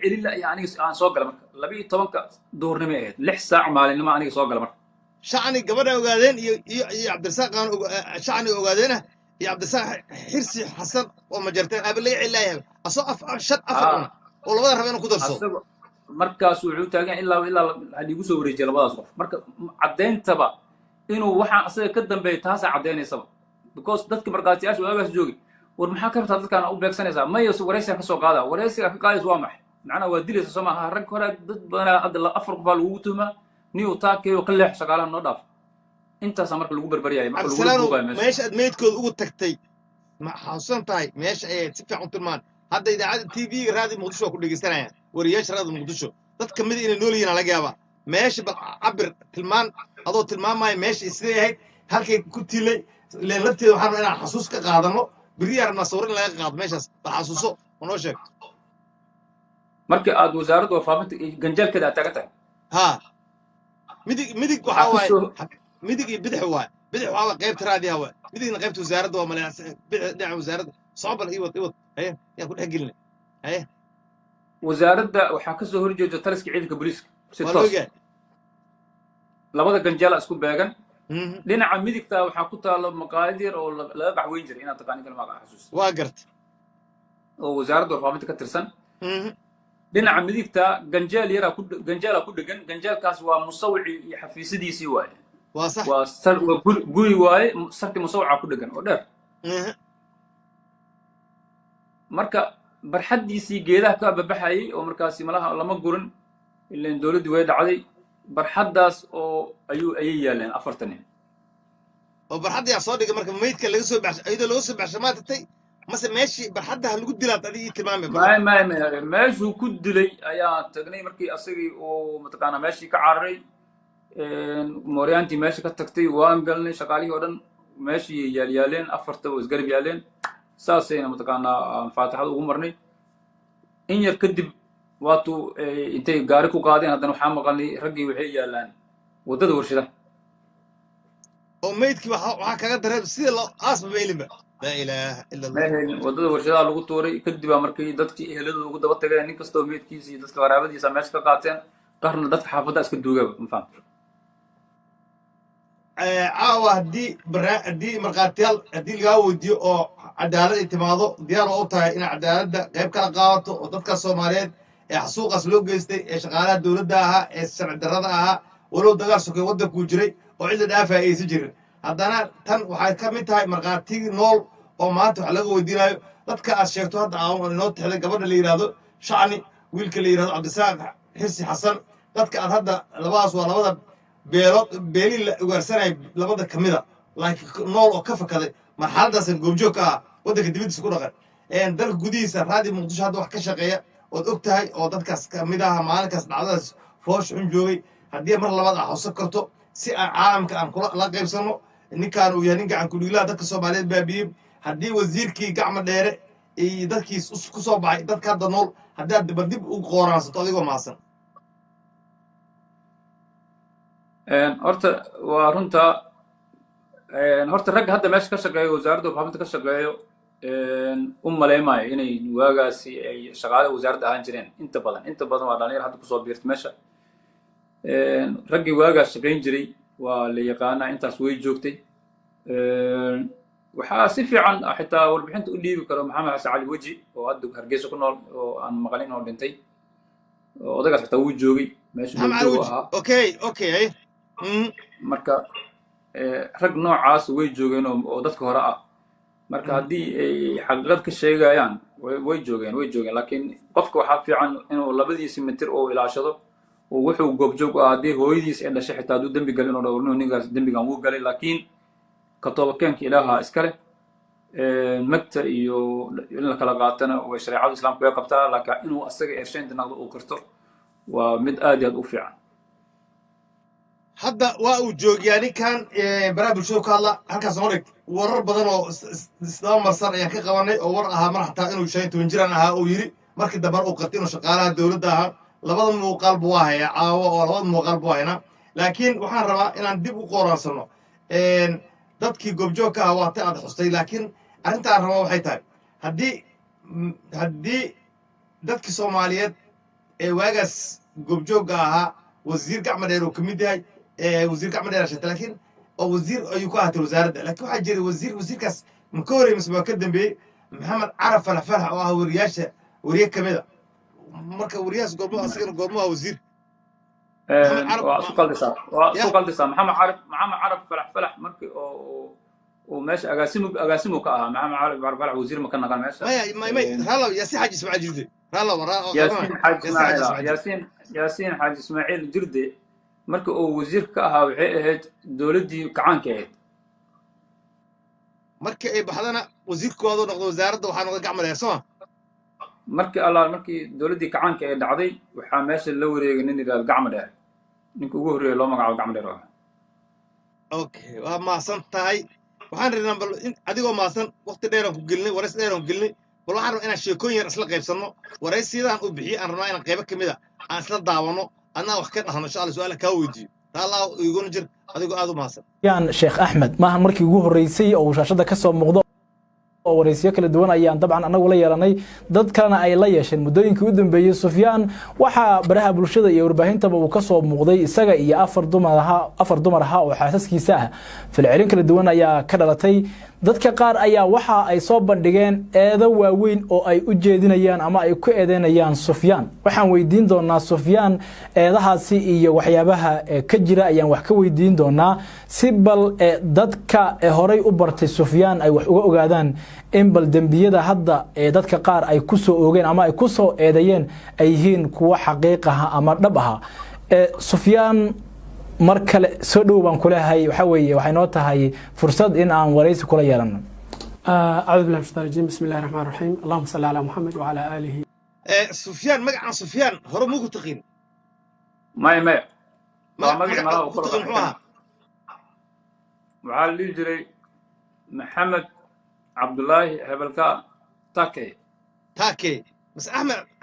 celin laaya aniga aan soo gala marka 12 duhurnimo ahayd 6 saac maalinimo aniga soo gala marka shacni gabadha ogaadeen iyo cabdisaaq aan shacni ogaadeena iyo cabdisaaq xirsi xasan oo ma jarteen aaba laga celinayaa asoo shan afar oo labada raba inuu ku darso markaas wuxuu taagan ilaa hadiigu soo wareejiyay labadaas qof marka cadeyntaba inuu waxaan asaga ka dambeeyo taasaa cadeynaysaba because dadka markaatiyaasha waagaas joogay war maxaa ka rabtaa dadkaan u beegsanaysaa maya waraysiga ka soo qaada waraysiga ka qaadaysa waa maxay macnaha waa dilaysa soo maaha rag hore dad badanaa hadda 4 qof baa lagugu tuhmaa niyo taakay oo ka leex shaqaalaha noo dhaaf intaasaa marka lagu berberyahay marka lagu duubay meesha aad meydkooda ugu tagtay ma xasuusan tahay meesha ay si fiican u tilmaan hadda idaacada TV raadi Muqdisho ku dhageysanayaan wariyaasha raadi Muqdisho dad kamid inay nool yihiin laga yaabaa meesha cabir tilmaan adoo tilmaamay meesha islee ahayd halkay ku tilay leelabteeda waxaan inaan xasuus ka qaadano biriyaarna sawir laga qaad meeshaas bal xasuuso noo sheeg markii aad wasaaradda wafaafinta ganjaalkeeda aad taagan tahay ha midig waxa waay midig iyo bidix waay bidix waxa qaybta raadiyaha waay midigna qaybta wasaaradda waa malaas bidix dhinaca wasaaradda صعب ايوه ايه يا كل حاجه لنا ايه wasaaradda waxaa ka soo horjeeda taliska ciidanka booliiska si toos labada ganjaal isku beegan dhinaca midigta waxaa ku taalo maqaayad yar oo laga qaxweyn jiray inaad taqaan kala magaca xasuus waa gart oo wasaaradda wafaafinta ka tirsan dhinaca midigta ganjeel yara ganjeela ku dhegan ganjeelkaas waa musawicii iyo xafiisyadiisii waaye waa sax waa guri waaye sarti musawica ku dhegan oo dheer marka barxaddiisii geedaha ka babaxayay oo markaasi malaha lama gurin ilaan dowladdii way dhacday barxaddaas oo ayay yaaleen 40 nin oo barxadda soo dhigay marka meydka laga soo baxshay ayadoo laga soo baxshay maatay mase meeshii barxadda lagu dilaad adii tilmaamay ma meeshuu ku dilay ayaa tagnay markii asagii oo mataqaana meeshii ka cararay mooryaantii meesha ka tagtay waan galnay shaqaalihii oo dhan meeshii yaalyaaleen 4 oo isgarab yaaleen saasayna mataqaana faataxada ugu marnay in yar kadib waatuu intay gaari ku qaadeen haddana waxaa maqalnay raggii waxay yaalaan waddada warshadaha oo meydkii waxaa kaga dareeb sida loo aasba meelinba laa ilaaha illa allah waddada warshadaha lagu tuuray kadib baa markii dadkii eheladooda ugu daba tageen nin kastoo meydkiisa iyo dadka qaraabadiisa meesha ka qaateen qarna dadka xaafadda iska duugaba ma fahamta caawa haddii markhaatiyaal haddii lagaa weydiiyo oo cadaalad ay timaado diyaar waa u tahay inay cadaaladda qayb kala qaadato oo dadka Soomaaliyeed ee xasuuqaas loo geystay ee shaqaalaha dowladda ahaa ee sharci darrada ahaa walow dagaal sokay waddankuu jiray oo cid la dhaafaya aysan jirin haddana tan waxay ka mid tahay markhaatigii nool oo maanta wax laga weydiinayo dadka aad sheegto hadda aan inoo tixday gabadha la yidhaahdo shacni wiilka la yidhahdo cabdisaaq xisi xasan dadka aad hadda labadaas waa labada beelii la ugaarsanaya labada ka mida laakiin nool oo ka fakaday marxaladaasan goobjoog ka ah waddanka dibaddiisa ku dhaqan dalka gudihiisa raadii muqdisho hadda wax ka shaqeeya ood og tahay oo dadkaas ka mid aha maalinkaas dhacdadaas foosh xun joogay haddii mar labaad aa xusan karto si aan caalamka aan la qaybsanno ninkaan uu yahay nin gacan kudhiilaha dadka Soomaaliyeed baabiyey haddii wasiirkii gacma dheere iyo dadkiis ku soo baxay dadka hadda nool haddaad dib u qooraansato adigoo maasan horta waa runta horta ragga hadda meesha ka shaqeeyo wasaaradda warfaafinta ka shaqeeyo u maleemayo inay waagaasi ay shaqaale wasaaradda ahaan jireen inta badan waa dhalinyar hadda kusoo biirta meesha raggii waagaas shaqayn jiray waa la yaqaanaa intaas way joogtay waxaa si fiican xitaa warbixinta u dhiibi karo maxamed xasan cali weji oo hadda hargeysa ku nool oo aan maqalin oo dhintay odagaas xitaa wuu joogay meesha joog ahaa okay marka rag noocaas way joogeen oo dadka hore ah marka haddii ay xaqiiqad ka sheegayaan way joogeen laakiin qofka waxaa fiican inuu labadiisi mitir oo ilaashado oo wuxuu goobjoog ah haddii hooyadiis ay dhashay xitaa hadduu dembi galin oo dhowrno ninkaas dembigan wuu galay laakiin ka toobakeenka ilaaha iska leh magta iyo in la kala qaatana way shareecadu islaamka way qabtaa laakiin inuu asaga ershaynta naqdo uu qirto waa mid aad iyo aad u fiican hadda waa uu joogiyaa ninkan baraha bulshada ka hadla halkaas noo dhig warar badan oo isdaba marsan ayaan ka qabanay oo war ahaa mar xataa inuu 15 jiran ahaa uu yiri markii dambe uu qirtay inuu shaqaalaha dowladda ahaa labada muuqaal buu hayaa caawa oo labada muuqaal buu haynaa laakiin waxaan rabaa inaan dib u qooraansano dadkii goobjoogka ah waata aad xustay laakiin arrintaan rabaa waxay tahay haddii dadkii Soomaaliyeed ee waagaas goobjoogga ahaa wasiir gacma dheer uu ka mid yahay wasiir gacma dheer shaqo laakiin oo wasiir ayuu ku ahaatay wasaaradda laakiin waxaa jiray wasiirkaas ma ka horreeyay mise waa ka dambeeyey maxamed carab falax oo ah wariye ka mid a marka wariyahaas goormo ah wasiir سوق الدسام محمد عرب فلح مركي او ماشي اقاسمه كاها محمد عرب فلح وزير مكان نقل ماشي ما هلا ياسين حاج اسماعيل جردي هلا ياسين حاج اسماعيل جردي مركي او وزير كاها وحي اهد دولدي كعان كاهد مركي اي بحدنا وزير كوادو نقض وزارده waxaa noqday gacmo dheer soo markii dowladdii kacaanka ay dhacday waxaa meesha la wareegay nin yiraahdo gacmo dheer ninka ugu horreeyay loo magacaabo gacmo dheer okay waa maasan tahay waxaan rabnaa bal adigoo maasan waqti dheer aan ku gelinay wareys dheer aan ku gelinay bal waxaan rabnaa inaan sheekooyin yar isla qaybsanno wareysiyadan u bixiyay aan rabnaa inaan qaybo kamid ah aan isla daawano anaa wax ka dhahno insha Allah su'aal ka weydiiyo Allah iguna jir adigoo aad u maasan yaan Sheekh Axmed maahan markii ugu horeysay oo shaashada ka soo muuqdo waraysiyo kala duwan ayaan dabcan anagu la yeelanay dad kalena ay la yeesheen muddooyinkii u dambeeyay Sufyaan waxa baraha bulshada iyo warbaahintaba uu ka soo muuqday isaga iyo afar dumar ah oo xaasaskiisa ah filcilin kala duwan ayaa ka dhalatay dadka qaar ayaa waxa ay soo bandhigeen eedo waaweyn oo ay u jeedinayaan ama ay ku eedeynayaan Sufyaan waxaan weydiin doonaa Sufyaan eedahaasi iyo waxyaabaha ka jira ayaan wax ka weydiin doonaa si bal dadka horay u bartay Sufyaan ay wax uga ogaadaan in bal dambiyada hadda dadka qaar ay ku soo oogeen ama ay ku soo eedayeen ay yihiin kuwa xaqiiq ah ama dhab ah Sufyaan mar kale soo dhow baan kulahay waxa weeye waxay noo tahay fursad in aan waraysi kula yeelano أعوذ بالله من الشيطان الرجيم بسم الله الرحمن الرحيم اللهم صل على محمد وعلى آله سفيان مقع سفيان هرب مو تقين ما مقع تقين حوها معالي جري محمد عبد الله هبلكا تاكي بس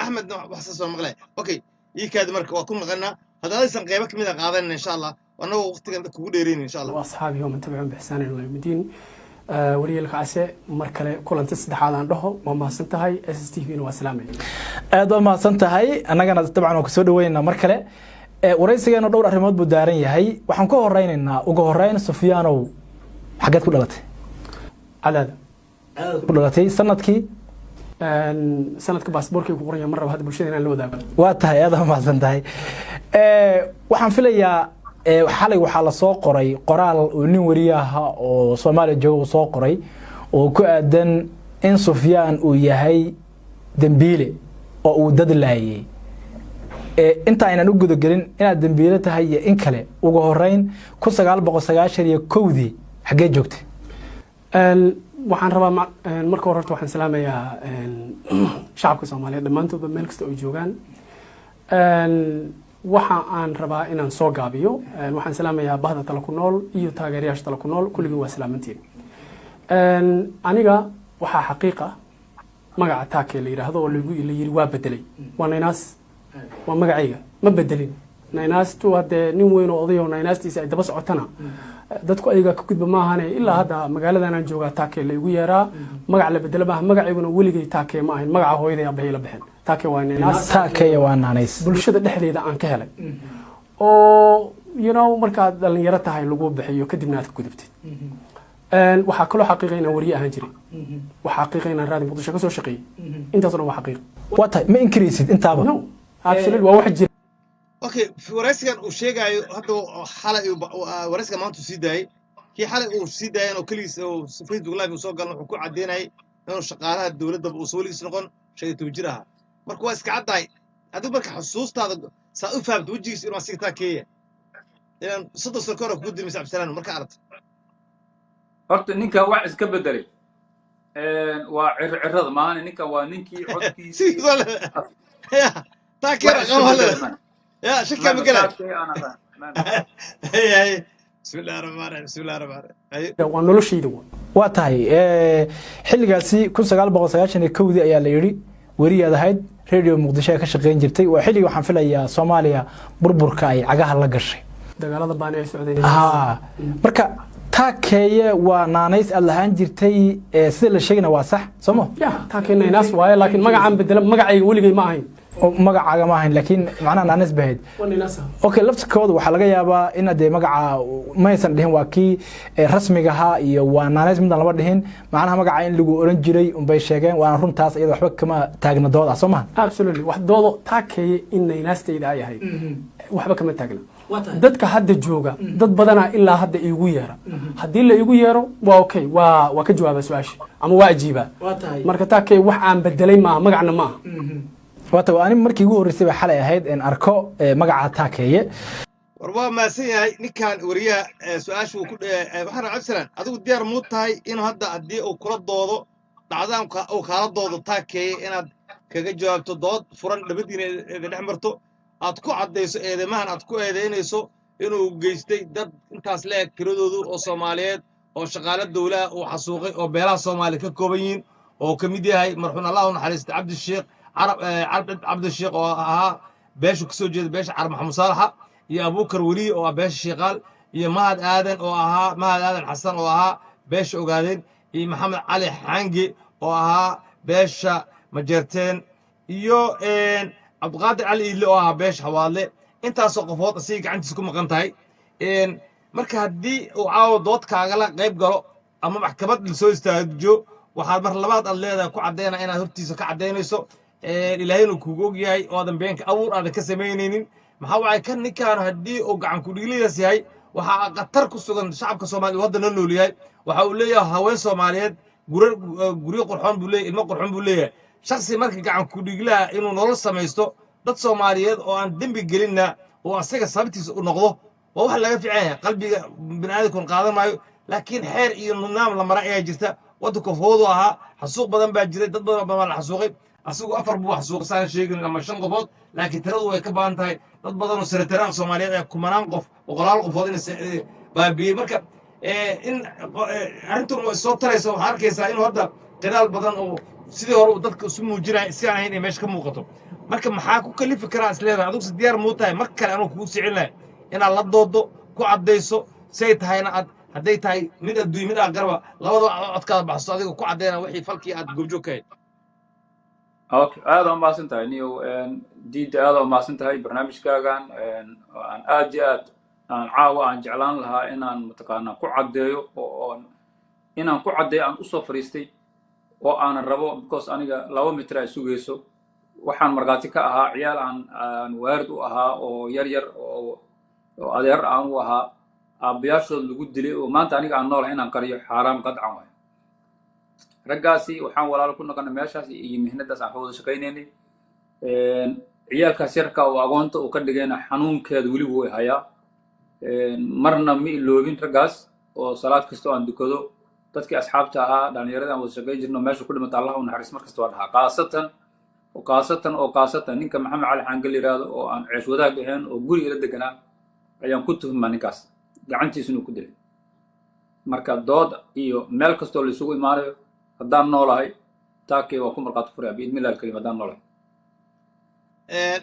احمد نوع وحساس مقله اوكي يكاد مركه واكون مغنى هذا ليس قيبك من قادنا ان شاء الله وانا وقتك كوغو ديرين ان شاء الله واصحابي هم تبعون باحسان الى المدين وليلك عسى مركله كلنت saddexaad dhaho ma maasantahay SSTV waa salaamay aad ma maasantahay anagana dabcan oo soo dhaweynaa mar kale waraysigeena dhowr arrimood buu daaran yahay waxaan ku horeynaynaa ugu horeyn Sufyaanow xageed ku dhalatay cadaada ku dhalatay sanadka baasaboorkii ku qoran yahay mar hada bulshada inaan la wadaago waa tahay aad ma maasantahay waxaan filayaa xalay waxa la soo qoray qoraal oo nin wariyaha oo Soomaaliya jooga soo qoray oo ku aadan in Sufyaan uu yahay dambiile oo uu dad laayay inta aynan u gudagelin inaad dambiile tahay iyo in kale ugu horeyn 1991 xagee joogtay waxaan rabaa marka hore waxaan salaamayaa shacabka Soomaaliyeed dhamaantood meel kasta oo joogaan waxa aan rabaa inaan soo gaabiyo waxaan salaamayaa bahda tala ku nool iyo taageerayaasha tala ku nool kulligood waa salaamantiin aniga waxa xaqiiqa magaca taake la yiraahdo oo lagu yiri waa bedelay waa Naynaas waa magacayga ma bedelin Naynaas tu hada nin weyn oo odayo Naynaastii ay daba socotana dadku ayaga ka gudba maahan ilaa hada magaaladan aan joogaa taake la igu yeeraa magac la bedelo ma magacayguna weligay taake ma ahayn magaca hooyaday abay la bixin taake waa Naynaas taake waa Naynaas bulshada dhexdeeda aan ka helay oo marka dhalinyaro tahay lagu bixiyo kadibna aad ku gudubtid waxa kale xaqiiqeena wariye ahaan jiray waxa xaqiiqeena raadi muqdisho ka soo shaqeeyay intaasna waa xaqiiq waa tahay ma increase intaaba no absolutely waa wax jira اوكي في وراسكان uu sheegayo hada xalay warayska maanta sii daayay kii xalay uu sii daayay oo kaliis oo Facebook live soo galan wuxuu ku cadeynay inuu shaqaalaha dawladda uu soo liis noqon shay tawjiraha marka waa iska caday adigu marka xusuustaada saa u fahamto wajigiisa inuu asigta keeya inaan saddex sano hore ku dimis absalaan marka aragto horta ninka wax iska bedelay waa cirrada maana ninka waa ninkii codkiisa ya taakira qawle يا شكله مقلق هي بسم الله الرحمن الرحيم بسم الله الرحمن الرحيم waa noloshayda waa tahay xilligaasi 1991 ayaa la yiri wariyaad ahayd radio muqdisho ka shaqeyn jirtay waa xilliga waxaan filayaa Soomaaliya burburka ay cagaha la gashay dagaalada baan ay socdeen marka taakeeye waa Naynaas aad lahaan jirtay sida la sheegna waa sax somo ya taakee Naynaas waaye laakiin magacaan bedelo magacayga weligay ma ahayn magacaaga ma ahayn laakiin macnaha Naynaas bahayd okay laftikooda waxa laga yaabaa in aad magaca ma aysan dhihin waa kii rasmiga ahaa iyo waa Naynaas mid laba dhihin macnaha magaca in lagu oran jiray bay sheegeen waa runtaas iyada waxba kama taagna dood ah Soomaa absolutely wax doodo taakee in Naynaastayda ay ahayd waxba kama taagna dadka hadda jooga dad badana ilaa hadda iigu yeera hadii la iigu yeero waa okay waa ka jawaaba su'aasha ama waa ajiiba marka taakee wax aan bedelay ma magacna ma waata waan markii ugu horeysay xalay ahayd in arko magaca taakeeye warba ma siyahay ninkan wariyaha su'aashu ku waxaan cabsalan adigu diyaar mu tahay inuu hadda hadii uu kula doodo dhacdaanka uu kala doodo taakeeye inaad kaga jawaabto dood furan dabadiina dhex marto aad ku cadeyso eedamahan aad ku eedeynayso inuu geystay dad intaas leeg tiradoodu oo Soomaaliyeed oo shaqaale dawladda oo xasuuqay oo beelaha Soomaaliya ka kooban yihiin oo kamid yahay marxuun Allah u naxariisto Cabdi Sheekh عبد الشيخ بيش كسو جيد بيش عرب محمد صالح يا أبو كرولي أو بيش شغال يا مهد آذن أو مهد آذن حسن أو بيش أوغادين iyo maxamed cali xange oo ahaa beesha majeerteen iyo cabdiqaadir cali iidle oo ahaa beesha xawaadle intaasoo qofood asigay gacantiisa ku maqan tahay marka haddii uu caawa dood kaagala qayb galo ama maxkamad lasoo istaajiyo waxaad mar labaad aad leedahay ku caddaynaa inaad hortiisa ka caddaynayso ilaahayna kuugu og yahay oo aadan beenka abuur aadan ka samaynaynin maxaa wacay kan ninkaan haddii uu gacan kudhiglidaas yahay waxaa khatar ku sugan shacabka soomaaliya uu hadda la nool yahay waxa uu leeyahay haween soomaaliyeed guryo qurxoon buu leeyahay ilmo qurxoon buu leeyahay shaksi marka gacan kudhiglaha inuu nolol samaysto dad soomaaliyeed oo aan dembi gelinna oo asaga sababtiisa u noqdo waa wax laga fiican yahay qalbiga bini'aadamkun qaadan maayo laakiin xeer iyo nidaam la mara ayaa jirta waddanka foodu ahaa xasuuq badan baa jiray dad badan baa la xasuuqay asigu 4 buu xasuuq saan sheegin ama 5 qofood laakiin tiradu way ka baahan tahay dad badan oo sirtaraan Soomaaliyeed ay kumanaan qof boqolaal qofood in baabiyay marka in arrintu way soo tarayso waxa arkaysaa inuu hadda qiraal badan oo sidii hore dadka isu muujinay si aan ahayn in meesha ka muuqato marka maxaa ku kalifi karaa isleedahay adigu si diyaar muu tahay mar kale anuu kugu sicinahay inaad la doodo ku caddayso say tahayna aad hadday tahay mid adduunya mid aqarba labada codkaada baxso adiga ku caddayna wixii falkii aad goobjoog ka hayd اوكي هذا ما سنتهي نيو ديد هذا ما سنتهي برنامج كاغان ان اديات ان عاوا ان جعلان لها ان متقانا ku cadeeyo oo inaan ku cadeeyo aan u soo fariistay oo aan rabo because aniga 2 mitir ay sugayso waxaan marqaati ka ahaa ciyaal aan waard u ahaa oo yar yar oo adeer aan u ahaa aabayaashood lagu dilay oo maanta aniga aan noolahay inaan qariyo xaraam qadcan way raggaasi waxaan walaalo ku noqonay meeshaas iyo mihnadaas aan wada shaqaynaynay ciyaalkaas yarka oo agoonta uu ka dhigayna xanuunkeeda weli wuu hayaa marna ma iloobin raggaas oo salaad kasta aan dukado dadkii asxaabta ahaa dhalinyarada aan wada shaqayn jirno meesha ku dhimata Allah u naxariis markasta waa dhahaa qaasatan ninka maxamed cali xangal yiraahdo oo aan ceesh wadaag ahayn oo guri ila deganaa ayaan ku tuhmaa ninkaas gacantiisa inuu ku dilay marka dood iyo meel kastoo la isugu imaanayo haddaan noolahay taakay waa ku marqaati furaya biidmillahi alkarim haddaan noolahay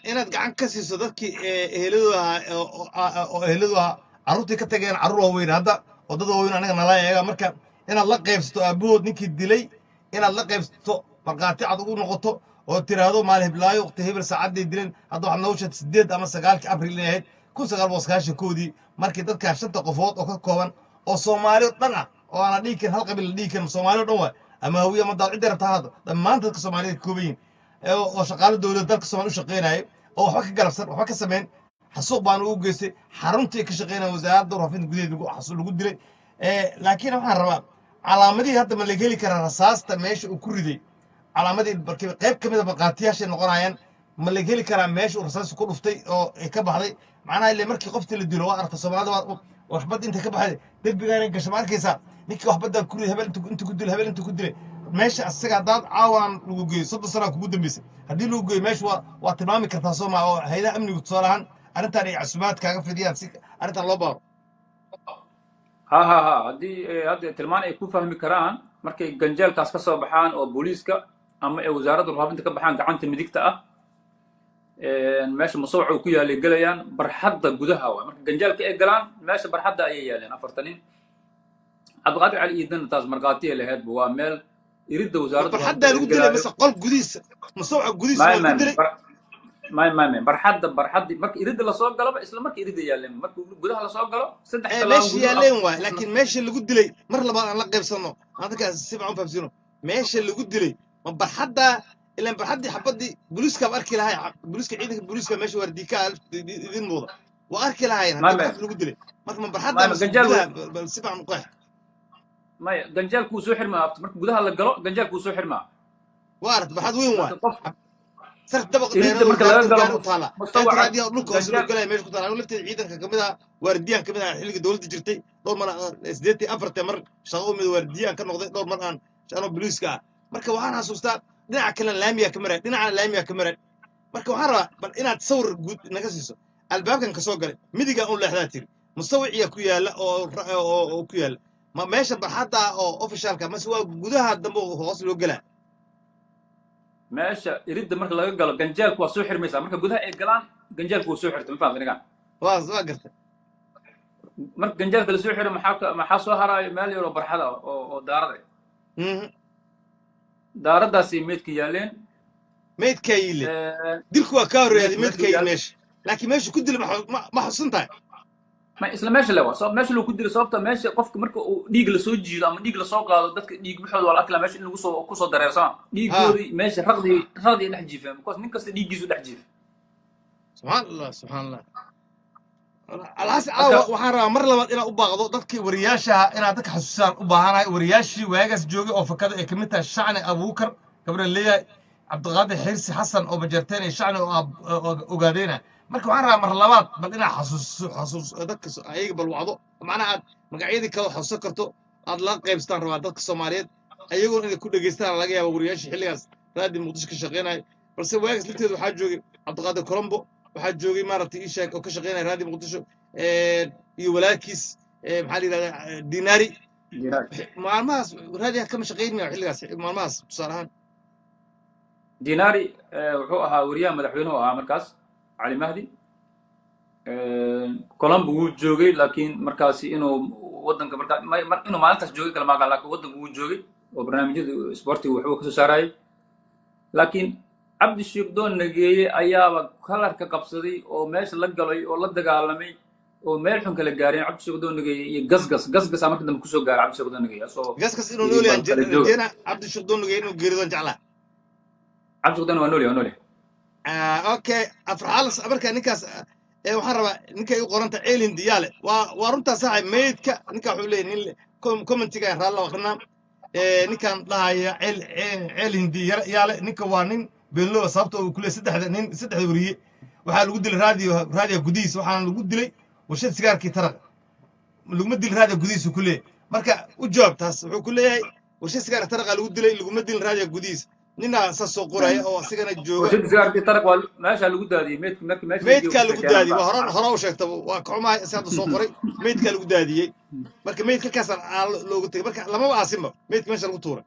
inaad gacan ka siiso dadkii eheladu ahaa carruurtii ka tageen carruur waaweyn hadda oo dad waaweyn anaga nala eega marka inaad la qaybsato aabahood ninkii dilay inaad la qaybsato markhaati cad ugu noqoto oo tiraahdo maalin hiblaayo waqti hebel saacadday dileen hadda waxaad noo sheegtay 8 ama 9 abriil inay ahayd 1990 markii dadkaa 5 qofood oo ka kooban oo Soomaaliya dhan ah oo aan dhihi karin hal qabiil la dhihi karin Soomaaliya dhan waa ama hawiye ama dad cidda rabta hada dhammaan dadka Soomaaliyeed ka kooban yihiin oo shaqaale dawladda dalka Soomaaliya u shaqeynaayo oo waxba ka galabsan waxba ka sameyn xasuuq baan ugu geystay xaruntii ka shaqeynaa wasaaradda warfaafinta gudaheeda lagu dilay laakiin waxaan rabaa calaamadihii hadda ma la heli karaa rasaasta meesha uu ku riday calaamadii barkii qayb ka mid ah marqaatiyaashay noqonayaan ma la heli karaa meesha uu rasaas ku dhuftay oo ay ka baxday macnaha ilaa markii qoftii la dilo waa aragta Soomaalida waxbad inta ka baxday derbigaan gasho ma arkaysaa ninkii waxbadan ku riday hebel inta ku dilay hebel inta ku dilay meesha asaga hadaad caawaan lagu geeyo 30 sano kugu dambeysay haddii lagu geeyo meesha waa tilmaami kartaa Soomaa oo hay'adaha amnigu tusaalahan arrintan ay casumaad kaaga fidiyaan si arrintan loo baaro ha haddii tilmaan ay ku fahmi karaan markay ganjeelkaas ka soo baxaan oo booliiska ama ay wasaaradda warfaafinta ka baxaan gacanta midigta ah meesha musawwac uu ku yaalay galayaan barxadda gudaha waa marka ganjeelka ay galaan meesha barxadda ayay yaaleen 4 nin cabdiqaadir cali iidan taas marqaati lahayd waa meel iridda wasaaradda barxadda lagu dilay mise qol gudihiisa musawwac gudihiisa lagu dilay ما برحد marka iridda la soo galo isla markii iridda yaaleen marka gudaha la soo galo 3 talaabo meesha yaaleen waa laakiin meesha lagu dilay mar labaad aan la qaybsano hadalkaas si fiican u fahamsino meesha lagu dilay ma barxadda ilaa barxaddii xabadii booliiska arki lahay booliiska ciidanka booliiska meesha wardiika idin muuda waa arki lahaayeen hadda lagu dilay marka ma barxadda si fiican u qeex maya ganjaalku soo xirmaa marka gudaha la galo ganjaalku soo xirmaa waa aragtay barxad weyn waa سرت دبق دينه مركز طالع مستوى عادي لك وصلوا قال ماشي كنت انا لفتي عيدك كمدها ورديان كمدها حلقه دولتي جرتي دور مره اسديتي افرت مر شقو مid ورديان ka noqday dhowr mar aan shaqo booliiska marka waxaan xasuustaa dhinaca kale laamiga kamera marka waxaan rabaa bal inaad sawir guud naga siiso albaabkan ka soo galay midiga uu leexdaa tiri musawiiciya ku yaala oo ku yaala ma meesha barxadda oo officialka mas waa gudaha dambe hoos loo galaa meesha iridda marka laga galo ganjeelku waa soo xirmaysaa marka gudaha ay galaan ganjeelku waa soo xirtay ma fahamtay nigan waa gartay marka ganjeelka la soo xiro maxaa soo haraayo meel yar oo barxada oo daarada daaradaasay meydka yaaleen meydkaa yile dilku waa kaa horreeyaaday meydkaa yile meesha laakiin meesha ku dila ma xusun tahay ma isla meesha le waa meesha lagu dilo sababta meesha qofka marka uu dhiig la soo jiido ama dhiig la soo qaado dadka dhiig bixooda waa la arkila meesha in lagu soo ku soo dareersama dhiigoodii meesha raqdii dhex jiifeen because nin kasta dhiiggiisu dhex jiifa subxaan allah alxasan caawa waxaan rabaa mar labaad inaad u baaqdo dadkii wariyaashaha inaad dadka xasuusaan u baahanahay wariyaashii waagaas joogay oo fakada ay kamid tahay shacni abuukar gabriel leeyahay cabdiqaadir xirsi xasan oo bajarteen iyo shacni oo ogaadeyna marka waxaan rabaa mar labaad bal inaad xasuus dadka ayaga bal wacdo macnaha aad magacyadii kale xasuusan karto aad la qaybsataan rabaa dadka Soomaaliyeed ayagoon inay ku dhageystaan laga yaabo wariyaashii xilligaas raadi muqdisho ka shaqeynay balse waagaas lafteedu waxaa joogay cabdiqaadir colombo waxaa joogay maaragtay ii sheeg oo ka shaqeynaya raadi muqdisho iyo walaalkiis maxaa la yidhahdaa dinaari maalmahaas raadiga kama shaqeynaya xilligaas maalmahaas tusaale ahaan dinaari wuxuu ahaa wariyaha madaxweynuhu ahaa markaas cali mahdi colombo wuu joogay laakiin markaasi inuu waddanka inuu maalintaas joogay kala maaqan laakiin waddanka wuu joogay oo barnaamijyada isboortiga waxbuu kasoo saarayay laakiin cabdi shiiqdoon nageeye ayaaba kalarka qabsaday oo meesha la galay oo la dagaalamay oo meel xun kala gaareen cabdi shiiqdoon nageeye iyo gasgas markii dambe kusoo gaaray cabdi shiiqdoon nageeye asoo gasgas inuu nool yahay jeena cabdi shiiqdoon nageeye inuu geeridoon jeclaa cabdi shiiqdoon waa nool yahay okay afraxalas marka ninkaas waxaan rabaa ninkay u qoranta ceel hindiyaale waa runtaa saxay meydka ninka wuxuu leeyahay nin commentiga raalla aqrinaa ninkan dhahaya ceel hindiyaale ninka waa nin beenlooba sababta uu ku leeyahay saddexda wariye waxaa lagu dilay raadiga gudihiisa waxaana lagu dilay warshad sigaarkii taraq laguma dilin raadiga gudihiisa ku leeyahay marka u jawaab taas wuxuu ku leeyahay warshad sigaarka taraqa lagu dilay laguma dilin raadiga gudihiisa nina saas soo qoraya oo asigana jooga warshad sigaarkii taraq waa meesha lagu daadiyay meydka lagu daadiyay waa hore u sheegtaba waa kacumahay isaga soo qoray meydka lagu daadiyay marka meydka kaas loogu tagay marka lamaba aasinba meydka meesha lagu tuuray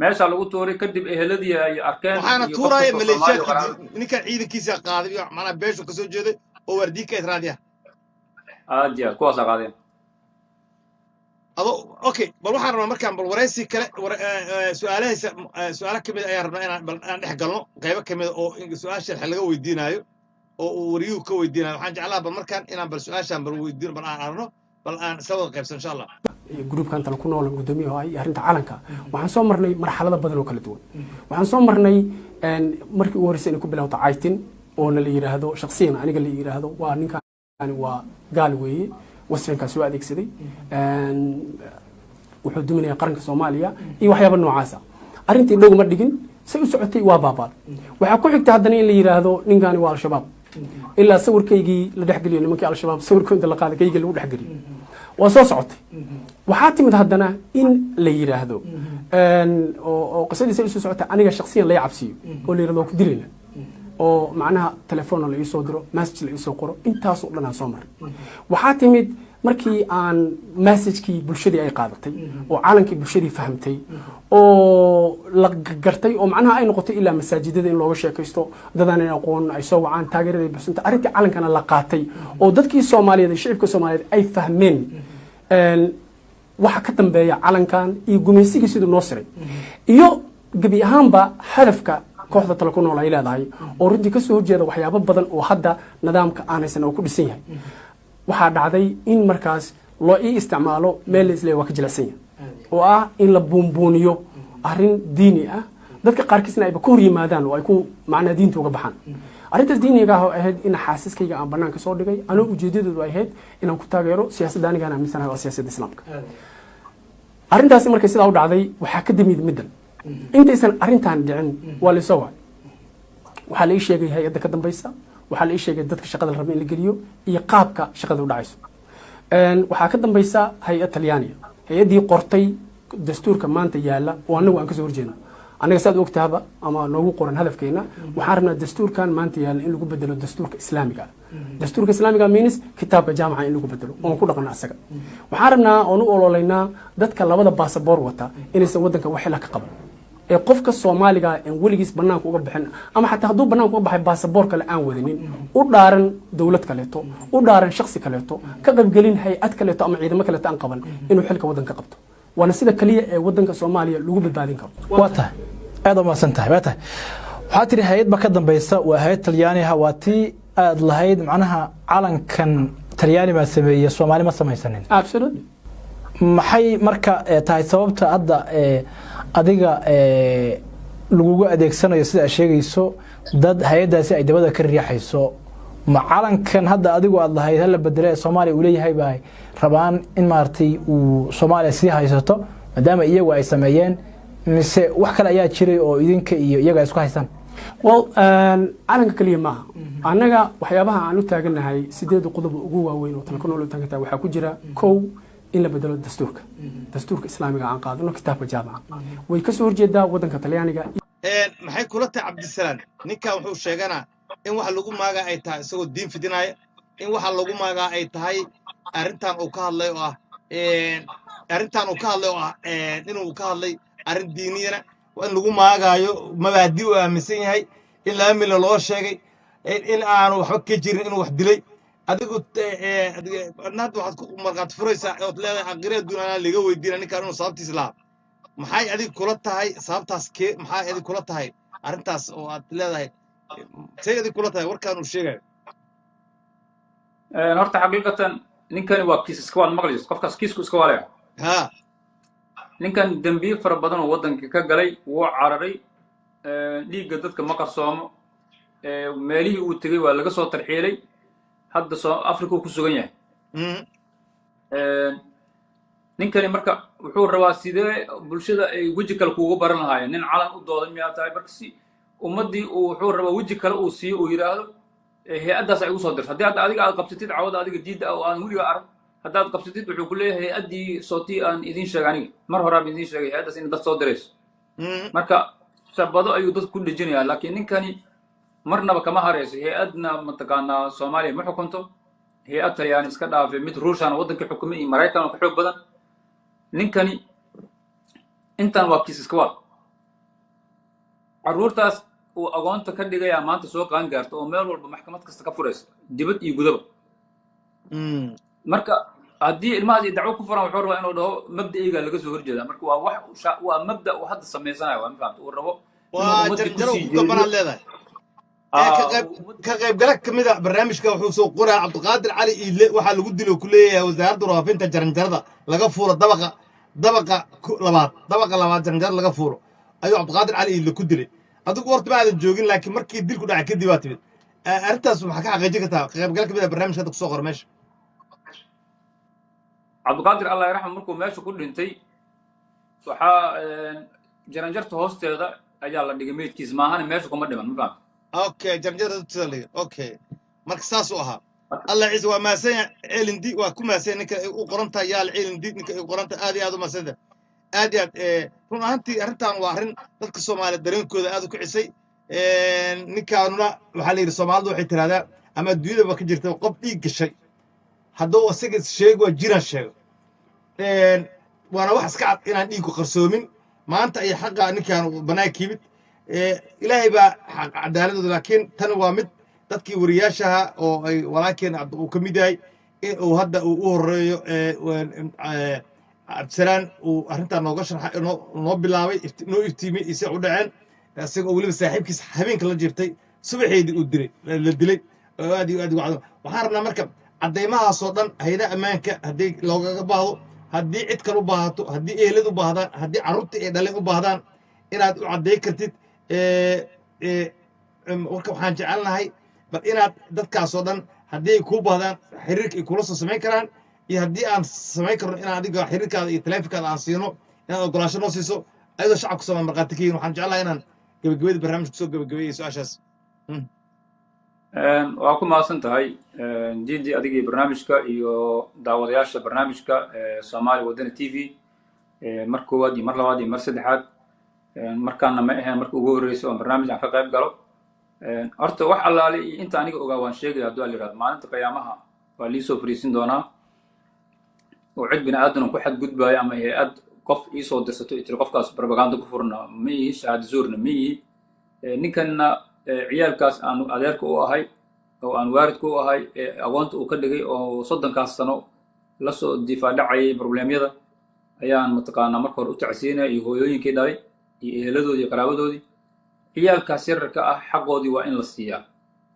meesha lagu tuuray kadib eheladii ay arkeen waxaana tuuraya maleeshiyaadka ninka ciidankiisa qaaday iyo macnaha beeshu kasoo jeeday oo wardiika raadiya aadiya kuwaas qaadeen okay bal waxaan rabaa markaan bal waraysi kale su'aalaha kamid ayaan rabnaa inaan dhex galno qaybo kamid oo su'aasha laga weydiinayo oo uu wariyuhu ka weydiinayo waxaan jeclaa bal markaan inaan bal su'aashaan bal weydiino bal aan arno bal aan sabab qaybsan insha Allah groupkan tal ku nool gudoomiyaha ay arinta calanka waxaan soo marnay marxalado badan oo kala duwan waxaan soo marnay markii uu horeysay in ku bilowdo caytin oo la yiraahdo shakhsiyan aniga la yiraahdo waa ninkan waa gaal weeye wasrankaas waa adeegsaday wuxuu duminaya qaranka Soomaaliya iyo waxyaabo noocaas ah arintii dhow ma dhigin say u socotay waa baabaad waxa ku xigta haddana in la yiraahdo ninkan waa al-shabaab ilaa sawirkaygii la dhaxgeliyo nimankii al-shabaab sawirkooda la qaaday kaygii lagu dhaxgeliyo waa soo socotay waxaa timid haddana in la yiraahdo oo qisadiisa ay soo socotay aniga shakhsiyan la cabsiyo oo la yiraahdo ku dilayna oo macnaha telefoon la ii soo diro message la ii soo qoro intaas oo dhan aan soo maray waxaa timid markii aan message-kii bulshadii ay qaadatay oo calankii bulshadii fahamtay oo la gartay oo macnaha ay noqotay ilaa masaajidada in looga sheekaysto dadaan aqoon ay soo wacaan taageerada bixinta arintii calankana la qaatay oo dadkii Soomaaliyeed iyo shacabka Soomaaliyeed ay fahmeen waxa ka dambeeya calankan iyo gumaysigii sidoo noo siray iyo gabi ahaanba hadafka kooxda tala ku nool ay leedahay oo runtii ka soo jeeda waxyaabo badan oo hadda nidaamka aanaysan oo ku dhisan yahay waxaa dhacday in markaas loo isticmaalo meel isla waa ka jilasan yahay oo ah in la buunbuuniyo arrin diini ah dadka qaarkiisna ay ka hor yimaadaan oo ay ku macna diinta uga baxaan arrintaas diiniga ah oo ahayd in xaasaskayga aan banaanka soo dhigay anoo ujeedadoodu ay ahayd inaan ku taageero siyaasadda aniga aan aaminsanahay oo siyaasadda islaamka arrintaas markay sidaa u dhacday waxaa ka damid middan intaysan arrintan dhicin waa la soo waay waxaa la ii sheegay hay'adda ka dambaysa waxaa la ii sheegay dadka shaqada la rabo in la geliyo iyo qaabka shaqada u dhacayso waxaa ka dambaysa hay'ad Talyaaniga hay'adii qortay dastuurka maanta yaala oo anagu aan ka soo horjeedno anaga saad ogtaaba ama noogu qoran hadafkeena waxaan rabnaa dastuurkan maanta yaala in lagu bedelo dastuurka islaamiga dastuurka islaamiga means kitaabka jaamaca in lagu bedelo oo ku dhaqano asaga waxaan rabnaa oo u ololeynaa dadka labada baasaboor wata inaysan wadanka wax la ka qaban ee qofka Soomaaliga aan waligiis banaanka uga bixin ama xataa hadduu banaanka uga baxay baasaboor kale aan wadanin u dhaaran dawlad kaleeto u dhaaran shakhsi kaleeto ka qaybgelin hay'ad kaleeto ama ciidamo kaleeto aan qaban inuu xilka wadanka qabto waana sida kaliya ee wadanka Soomaaliya lagu badbaadin karo waa tahay aad u maasan tahay waa tahay waxaa tiri hay'ad ba ka dambaysa waa hay'ad Talyaaniga waa tii aad lahayd macnaha calankan Talyaani ma sameeyay Soomaali ma samaysanin absolutely maxay marka tahay sababta hadda adiga lagu adeegsanayo sida sheegayso dad hay'adaasi ay dabada ka riixayso ma calankan hadda adigu aad lahayd hal beddelay Soomaaliya uu leeyahay baa rabaan in maartay uu Soomaaliya si haysato maadaama iyagu ay sameeyeen mise wax kale ayaa jiray oo idinka iyo iyaga isku haysan well calanka kaliya maaha anaga waxyaabaha aan u taaganahay sideed qodob ugu waaweyn oo talka nool taaganta waxa ku jira kow in la bedelo dastuurka islaamiga aan qaadano kitaabka jaamaca way ka soo horjeedaa wadanka Talyaaniga maxay kula tahay Cabdisalaam ninka wuxuu sheeganaa in wax lagu maaga ay tahay isagoo diin fidinaya in waxa lagu maaga ay tahay arintan uu ka hadlay oo ah inuu ka hadlay arin diiniyana in lagu maagayo mabaadi uu aaminsan yahay in la amilo loo sheegay in aanu waxba ka jirin inuu wax dilay adigu naad waxaad ku marqaad furaysaa oo leedahay aqriya duunana laga weydiina ninka inuu sababtiis lahaa maxay adiga kula tahay sababtaas maxay adiga kula tahay arintaas oo aad leedahay say adiga kula tahay warkaan uu sheegayo horta xaqiiqatan ninkani waa kiis iska wal maqlis qofkaas kiisku iska walaya ha ninkan dambiyo fara badan oo wadanka ka galay wuu cararay dhiigga dadka ma qarsoomo meelihii uu tagay waa laga soo tarxiilay hadda Afrika ku sugan yahay ninkani marka wuxuu rabaa sidee bulshada ay waji kale kuugu baran lahaayeen nin calan u dooday miyaa tahay marka si ummadii uu wuxuu rabaa waji kale uu siiyo uu yiraahdo hay'adaas ay u soo dirtay haddii adiga aad qabsatid cawada adiga diida oo aan weliga arag haddaad qabsatid wuxuu ku leeyahay hay'adii sootii aan idin sheegay aniga mar hore aan idin sheegay hay'adaas in dad soo dirayso marka sabado ayuu dad ku dhijinayaa laakiin ninkani marnaba kama harayso hay'adna mataqaanaa Soomaaliya ma xukunto hay'ad Talyaani iska dhaafay mid Ruushana wadanka xukumay iyo Mareykan ka xoog badan ninkani intan waa kiis iska wal caruurtaas uu agoonta ka dhigaya maanta soo qaan gaarto oo meel walba maxkamad kasta ka furayso dibad iyo gudaba marka haddii ilmahaas dacwo ku furan wuxuu rabaa inuu dhaho mabda'ayga laga soo horjeedaa marka waa wax waa mabda uu hadda sameysanayo waa fahamta uu rabo waa jarjaro ku gabanaan leedahay ka qaybgala kamid ah barnaamijka wuxuu soo qoraa Cabdiqaadir Cali Iile waxa lagu dilo ku leeyahay wasaaradda warfaafinta jaranjarada laga fuuro dabaqa labaad jaranjarada laga fuuro ayuu Cabdiqaadir Cali Iile ku dilay adigu horta ma aadan joogin laakiin markii dilku dhacay kadib aad timid arintaas waxa ka xaqiijin kartaa ka qaybgala kamid ah barnaamijka ku soo qor meesha Cabdiqaadir Allah yarxam markuu meesha ku dhintay waxa jaranjarta hoosteeda ayaa la dhigay meedkiis maahan meesha kuma dhiman ma fahamta اوكي جرجرة تسلي اوكي مركز وها الله يعز وما سين علم دي وكما سين نك وقرنتها يا العلم دي نك وقرنتها ادي هذا ما سد ادي رون انتي ارنتان وارن dadka Soomaaliyeed dareenkooda aad ku cisay ninkaanuna waxa la yiri Soomaalidu waxay tiraahdaa ama dunyada ba ka jirta qof dhiig gashay hadoo asaga sheego jira sheego waana wax iska cad inaan dhiig ku qarsoomin maanta ay xaqa ninkaan banaakibid إلهي با عدالة لكن تنوى مد تذكي ورياشها أو ولكن وكميداي وهذا وهريو عبدالسلام وأنت نوقش نوبلاوي نو افتيمي يسعود عن سيق أولي بساحب كيس حبين كلا جبتي صبحي ودري للدلي هذه وحارنا مركب عديمها صوتا هيدا أمانك هدي لوجا بعض هدي عد كانوا بعضو هدي إهلدوا بعضان هدي عروت إدلوا بعضان إن عدي كرتيد warka waxaan jecelnahay bal inaad dadkaas oo dhan haddii ay kuu baahdaan xiriirka ay kula soo samayn karaan iyo haddii aan samayn karno inaan adiga xiriirkaada iyo taleefankaada aan siino inaad ogolaansho noo siiso ayadoo shacabku Soomaaliya marqaati ka yihiin waxaan jeclahay inaan gabagabada barnaamijka kusoo gabagabeeyo su-aashaas waa ku mahadsan tahay jidi adiga iyo barnaamijka iyo daawadayaasha barnaamijka Soomaali Wadani TV mar koowaad iyo mar labaad iyo mar saddexaad markaana ma ahayn markii ugu horeysay oo barnaamij aan ka qayb galo horta wax allaale inta aniga ogaa waan sheegay haddii la yiraahdo maalinta qiyaamaha waa lii soo fariisin doonaa oo cid bini aadan ku xad gudbaayo ama hay'ad qof ii soo dirsato intii qofkaas propaganda ku furna ma ii shahaad zuurna ma ii ninkanna ciyaalkaas aan adeerka u ahay oo aan waaridka u ahay agoonta uu ka dhigay oo 30 sano la soo difaacayay problemyada ayaan mataqaanaa marka hore u tacsiinaya iyo hooyooyinkii dhalay iyo eheladoodii iyo qaraabadoodii ciyaalkaas yararka ah xaqoodii waa in la siiyaa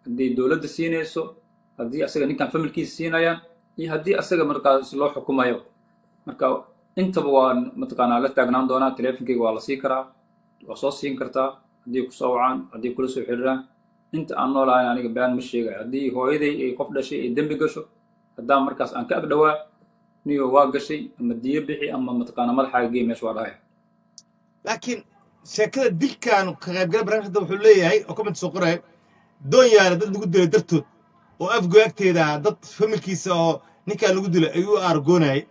haddii dowladda siinayso haddii asaga ninkan familkiisa siinayaan iyo haddii asaga markaas loo xukumayo marka intaba waan mataqaanaa la taagnaan doonaa teleefonkeyga waa la sii karaa waa soo siin kartaa haddii ku soo wacaan haddii kula soo xiriiraan inta aan noolahayn aniga baan ma sheegayo haddii hooyaday ay qof dhashay ay dembi gasho haddaan markaas aan ka ag dhawaa niyo waa gashay ama diyo bixi ama mataqaanaa madaxaaga gey meesha waa dhahaya laakiin sheekada dilkan ka qaybgala barnaamijka wuxuu leeyahay oo comment soo qoraya doon yaala dad lagu dilay dartood oo afgoy agteeda dad familkiisa oo ninkaan lagu dilay ayuu argoonayay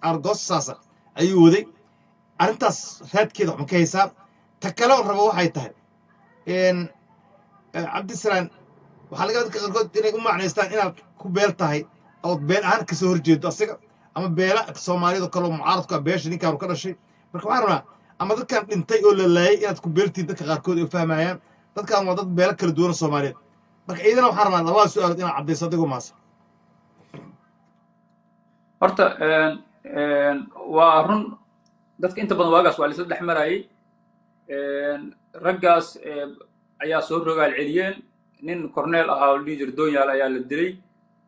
argoosaasa ayuu waday arrintaas raadkeeda waxma ka haysaa ta kale oo rabo waxay tahay cabdisalaan waxaa laga dadka qaarkood inay u macnaystaan inaad ku beel tahay ood beel ahaan kasoo horjeedo asiga ama beela soomaaliyada kaloo mucaaradku ah beesha ninkaan ka dhashay marka waxaan rabnaa ama dadkan dhintay oo la laayay inaad ku beeltiin dadka qaarkood ay fahmayaan dadkan waa dad beelo kala duwan soomaaliyeed marka ciidana waxaan rabnaa labada su-aalood inaad caddayso adigoo maasa horta waa run dadka inta badan waagaas waa laisla dhex marayay raggaas ayaa soo rogaal celiyeen nin corneel ahaa oo dhihi jir doonyaal ayaa la dilay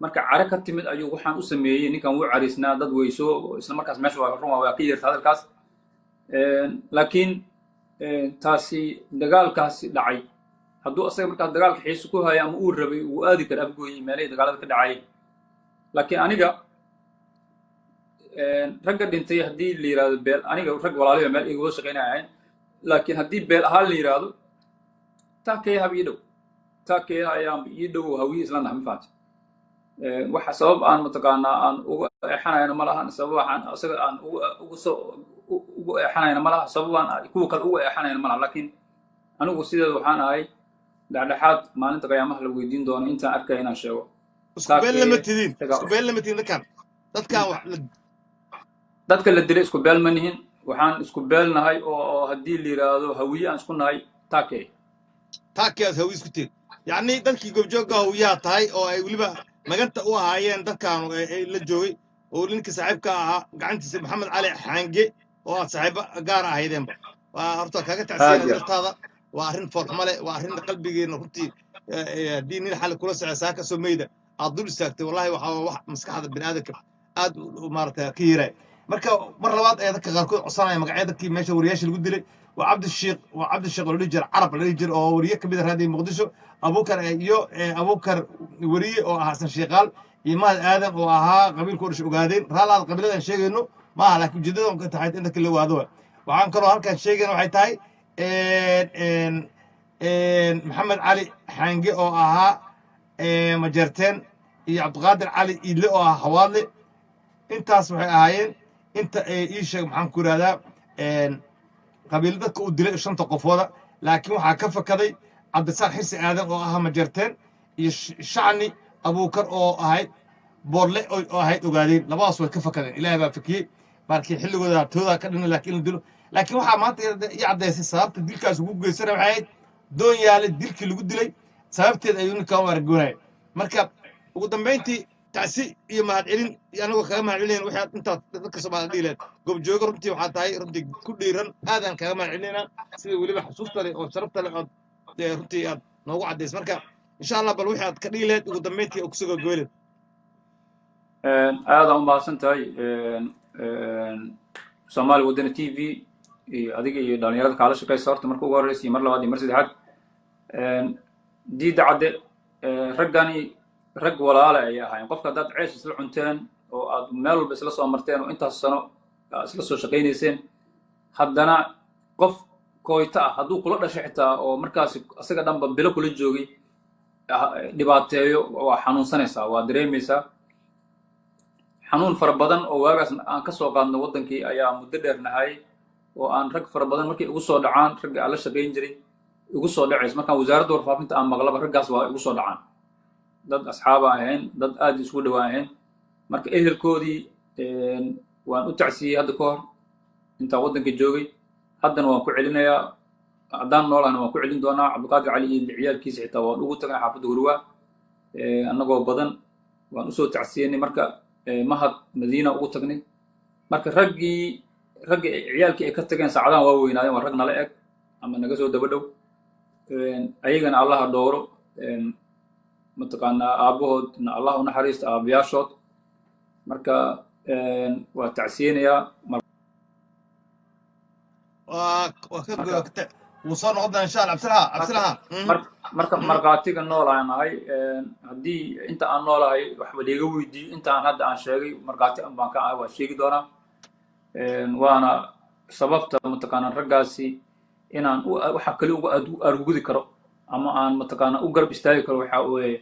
marka care ka timid ayuu waxaan u sameeyey ninkan wuu cariisnaa dad weyso isla markaas meesha waa run waa ka yeerta hadalkaas laakiin taasi dagaalkaasi dhacay hadduu asaga markaas dagaalka xiiso ku haya ama uu rabay wuu aadi kara afgooyi meelay dagaalada ka dhacayeen laakiin aniga ragga dhintay haddii la yidhahdo beel aniga rag walaaliba meel iga wada shaqaynaya ahayn laakiin haddii beel ahaan la yidhaahdo taakee hab ii dhow taakee ayaan ii dhow hawiye isla nahay ma fahamta waxa sabab aan mataqaanaa aan uga eexanayna ma lahan sabab waxaan asaga aan ugu eexanayna ma laha sabab aan kuwa kale uga eexanayna ma laha laakiin anigu sideeda waxaan ahay dhexdhexaad maalinta qiyaamaha la weydiin doono intaan arkaya inaan sheego isku beel lama tidin dadkan dadka la dilay isku beel ma nihin waxaan isku beel nahay oo haddii la yidhaahdo hawiye aan isku nahay taakee aad hawiye isku tiid yacni dadkii goobjoogga hawiyaha tahay oo ay weliba maganta u ahaayeen dadkan la joogay oo ninka saaxiibka ahaa gacantiisa maxamed cali xaange oo aad saaxiibo gaara ahaydeenba waa horta kaaga tacsiya dartaada waa arrin foolxumo leh waa arrin qalbigeena runtii haddii nin xalli kula socda saaka soo meyda aad dul istaagtay wallahi waxaa wax maskaxda bini'aadamka aad maaragtay ka yeeraay marka mar labaad ee dadka qaarkood codsanaya magacyada dadkii meesha wariyaasha lagu dilay waa cabdisheekh oo la dhihi jira carab la dhihi jira oo wariye ka mid ah raadiyo muqdisho abuukar iyo abuukar wariye oo ah xasan sheekaal iyo mahad aadan oo ahaa qabiilku dhasha ogaadeen raalaad qabiiladan sheegayno maaha laakiin ujeedadan ka tahay in dadka la waado waxaan kaloo halkaan sheegayna waxay tahay maxamed cali xaange oo ahaa majeerteen iyo cabdiqaadir cali iidle oo ahaa hawaadle intaas waxay ahaayeen inta ii sheeg maxaan ku yidhahdaa qabiilo dadka u dilay 5 qofooda laakiin waxaa ka fakaday cabdisaaq xirsi aadan oo ahaa majeerteen iyo shacni abuukar oo ahayd boorle oo ahayd ogaadeen labadaas way ka fakadeen ilaahay baa fakiyey markii xilligooda tooda ka dhinay laakiin la dilo laakiin waxaa maanta ii caddaysay sababta dilkaas ugu geysana waxay ahayd doon yaale dilkii lagu dilay sababteed ayuu ninkan u argoonaya marka ugu dambayntii tacsi iyo mahadcelin anagoo kaga mahadcelinayn waxaad intaad dadka Soomaaliyeed dhiileed goobjooga runtii waxaa tahay runtii ku dhiiran aadaan kaga mahadcelinaynaa sida weliba xusuusta leh oo sharafta leh ood runtii aad noogu caddays marka insha allah bal wixii aad ka dhiileed ugu dambayntii oo kusoo gogoyleed aadaan u mahadsan tahay Soomaali Wadani TV adiga iyo dhalinyarada kaala shaqeysa horta marka ugu horreysay mar labaad iyo mar saddexaad diida cadde raggani rag walaala ay ahaayeen qofka haddaad ceesh isla cunteen oo aad meel walba isla soo marteen oo intaas sano isla soo shaqaynayseen haddana qof kooyta ah hadduu kula dhashay xitaa oo markaasi asaga dhanba bilo kula joogay dhibaateeyo waa xanuunsanaysaa waa dareemaysaa xanuun fara badan oo waagaas aan ka soo qaadno waddankii ayaa muddo dheer nahay oo aan rag fara badan markay igu soo dhacaan ragga aan la shaqayn jiray igu soo dhacays markaan wasaaradda warfaafinta aan maqlaba raggaas waa igu soo dhacaan dad asxaaba ahayn dad aad isugu dhawaa ahayn marka ehelkoodii waan u tacsiyey hadda ka hor intaan waddanka joogay haddana waan ku celinayaa haddaan noolahna waan ku celin doonaa cabdiqaadir cali iyo ciyaalkiisa xitaa waan ugu tagnay xaafadda hurwaa annagoo badan waan usoo tacsiyenay marka mahad madiina ugu tagnay marka raggii ciyaalkii ay ka tageen saacadahan waa weynaadeen waa rag nala eg ama naga soo daba dhow ayagana allaha dhowro mataqaanaa aabahoodna allah u naxariista aabayaashood marka waa tacsiyeynayaa wuu soo noqon doonaa insha allah cabsilaha marka markhaatiga nool aan ahay haddii inta aan noolahay waxba liiga weydiiyo intaan hadda aan sheegay markhaati baan ka ahay waa sheegi doonaa waana sababta mataqaanaa raggaasi inaan waxa kale uga argudi karo ama aan mataqaanaa u garab istaagi karo waxa weeye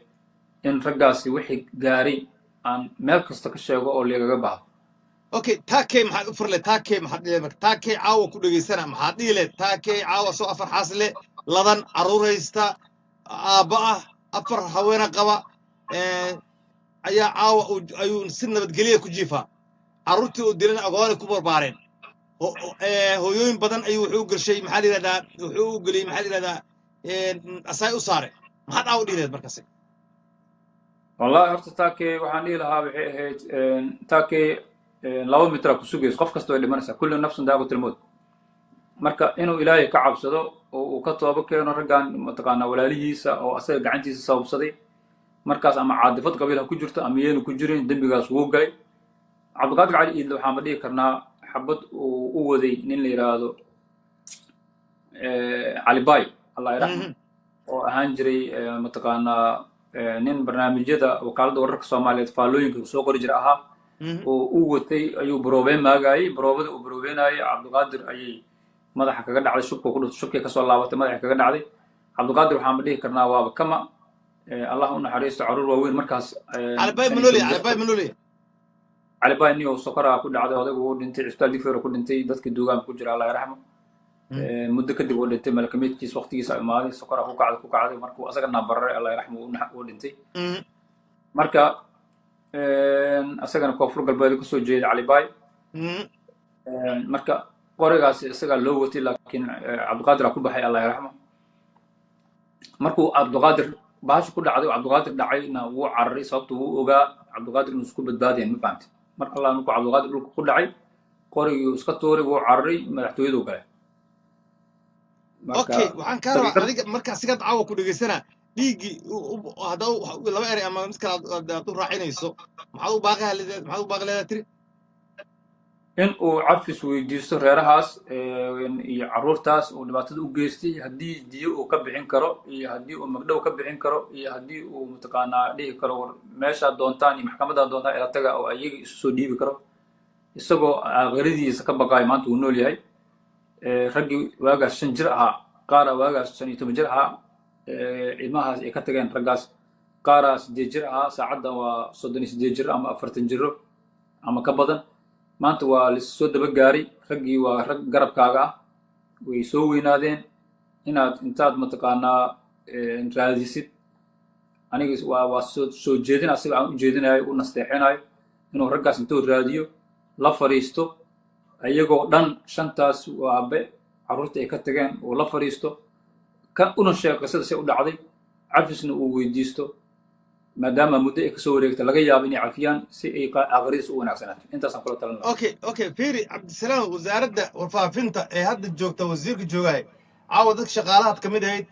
in raggaasi wixii gaaray aan meel kasta ka sheego oo liigaga baho okay taakey maxaad u furle taakey maxaad dhihi marka taakey caawa ku dhageysana maxaad dhihi le taakey caawa soo afar xaasle ladan caruur haysta aabba ah afar haweena qaba ayaa caawa ayuu si nabadgelya ku jiifaa carruurtii uu dilana agoonay ku barbaareen hooyooyin badan ayuu wuxuu u gashay maxaa la yidhahdaa wuxuu u geliyey maxaa la yidhahdaa asaay u saare maxaad caawa dhihi lahayd markaasi wallahi horta taakey waxaan dhihi lahaa waxay ahayd taakey laba mitra ku sugayso qof kasta way dhimanaysaa kullu nafsun daaqutul mawt marka inuu ilaahay ka cabsado oo uu ka toobo keeno raggan mataqaanaa walaalihiisa oo asaga gacantiisa sababsaday markaas ama caadifad qabiil ha ku jirto ama yeenu ku jirin dembigaas wuu galay cabdiqaadir cali iidle waxaan ba dhihi karnaa xabad uu u waday nin la yidhaahdo cali bay allah yaraxmo oo ahaan jiray mataqaanaa nin barnaamijyada wakaaladda wararka soomaaliyeed faallooyinka soo qori jira ahaa oo u watay ayuu baroobeen maagayey baroobada uu baroobeynayay cabdiqaadir ayay madaxa kaga dhacday shubkay kasoo laabatay madaxa kaga dhacday cabdiqaadir waxaan ba dhihi karnaa waaba kama allah u naxariisto caruur waaweyn markaas cali bay niyo sokoraa ku dhacday odaygu uu dhintay cisbitaal digfeer ku dhintay dadkii duugaanka ku jira allah yaraxmo muddo kadib uu dhintay malakameedkiis waqtigiisa imaaday sokoraa ku kacday markuu asaga naabararay allah yaraxmo uu dhintay marka asagana koonfur galbeed kasoo jeeda cali bay marka qorigaasi isagaa loo watay laakiin cabdiqaadir aa ku baxay allah yaraxmo markuu cabdiqaadir bahasha ku dhacday oo cabdiqaadir dhacayna wuu cararay sababtu wuu ogaa cabdiqaadir inuu isku badbaadeen ma fahamtay mar allah markuu cabdiqaadir dhulka ku dhacay qorigii iska tuuray wuu cararay madaxtooyaduu galay okay waxaan kaa rabaa adiga marka asiga caawa ku dhegeysanaa dhiiggii haddaba laba eray ama mid kale aad u raacinayso maxaad u baaqi leedaa tiri in uu cafis weydiisto reerahaas iyo carruurtaas uu dhibaatada u geystay haddii diyo uu ka bixin karo iyo haddii uu magdhow ka bixin karo iyo haddii uu mataqaanaa dhihi karo war meeshaad doontaan iyo maxkamadaad doontaan ila taga oo ayaga isu soo dhiibi karo isagoo aakhiradiisa ka baqaayo maanta uu nool yahay raggii waagaas 5 jir ahaa qaara waagaas 15 jir ahaa ilmahaas ay ka tageen raggaas qaaraa 8 jir ahaa saacadda waa 38 jir ama 40 jiro ama ka badan maanta waa lasoo daba gaaray raggii waa rag garabkaaga ah way soo weynaadeen inaad intaad mataqaanaa raadisid aniga waa soo jeedin asiga aan u jeedinayo u nasteexinayo inuu raggaas intuu raadiyo la fariisto ayagoo dhan 5taas waabe carruurta ay ka tageen oo la fariisto ka una sheeg qisada si u dhacday cafisna uu weydiisto maadaama muddo ay kasoo wareegta laga yaabo inay cafiyaan si ay aakhiradiisa u wanaagsanaato intaasaan kula talin lahaa okay fiiri cabdisalaam wasaaradda warfaafinta ee hadda joogta wasiirka joogahay caawa dadka shaqaalahaad ka mid ahayd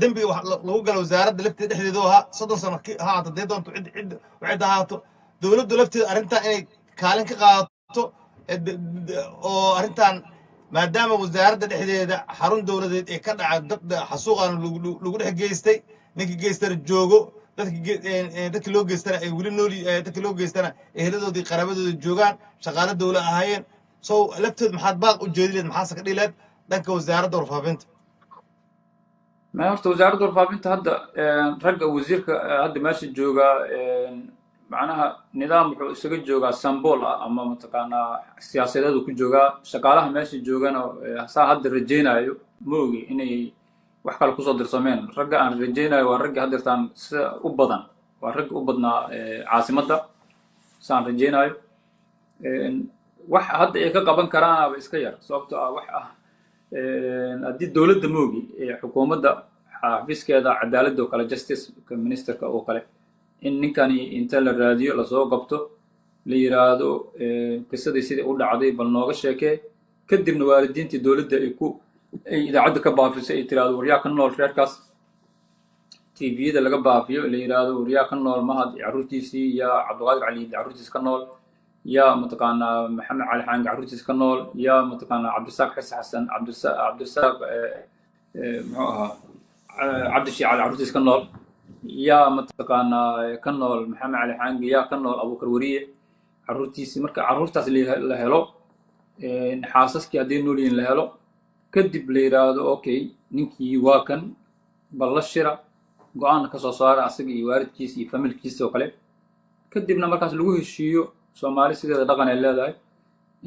dembiga lagu gala wasaaradda lafteeda dhexdeedu ahaa 30 sano ha ahaato dee doonto cid ahaato dowladdu lafteeda arrintan inay kaalin ka qaadato oo arrintan maadaama wasaaradda dhexdeeda xarun dowladeed ee ka dhaca dad xasuuqan lagu dhex geystay ninkii geystana joogo dadkii loo geystana ay weli nool dadkii loo geystana eheladoodii qaraabadoodii joogaan shaqaale dowla ahaayeen so lafteed maxaad baaq u jeedileed maxaase ka dhileed dhanka wasaaradda warfaafinta ma horta wasaaradda warfaafinta hadda ragga wasiirka hadda meesha jooga macnaha nidaam wuxuu isaga joogaa sambool ah ama mataqaanaa siyaasadeedu ku joogaa shaqaalaha meesha joogana saa hadda rajaynayo ma ogi inay wax kale kusoo dirsameen ragga aan rajaynayo waa ragga haddeertaan sida u badan waa ragga u badnaa caasimadda saan rajaynayo wax hadda ay ka qaban karaanaba iska yar sababto ah wax ah haddii dowladda ma ogi xukuumadda xafiiskeeda cadaaladda oo kale justice ministerka oo kale in ninkani inta la raadiyo lasoo qabto la yiraahdo qisadii sidii u dhacday bal nooga sheekee kadibna waalidiintii dowladda ay idaacadda ka baafisay ay tiraahdo waryaa ka nool reerkaas tviyada laga baafiyo la yiraahdo waryaa ka nool mahad carruurtiisii yaa cabdiqaadir cali carruurtiisa ka nool yaa mataqaanaa maxamed cali xaangi carruurtiisa ka nool yaa mataqaanaa cabdisaaq xise xasan cabdisaaq muxuu ahaa cabdishii cali carruurtiisa ka nool yaa mataqaanaa ka nool maxamed cali xaangi yaa ka nool abuukar wariye carruurtiisii marka carruurtaas la helo xaasaskii hadday nool yihiin la helo kadib la yiraahdo okay ninkii waa kan bal la shira go-aan ka soo saara asaga iyo waalidkiisa iyo familkiisa oo kale kadibna markaas lagu heshiiyo soomaali sideeda dhaqan ay leedahay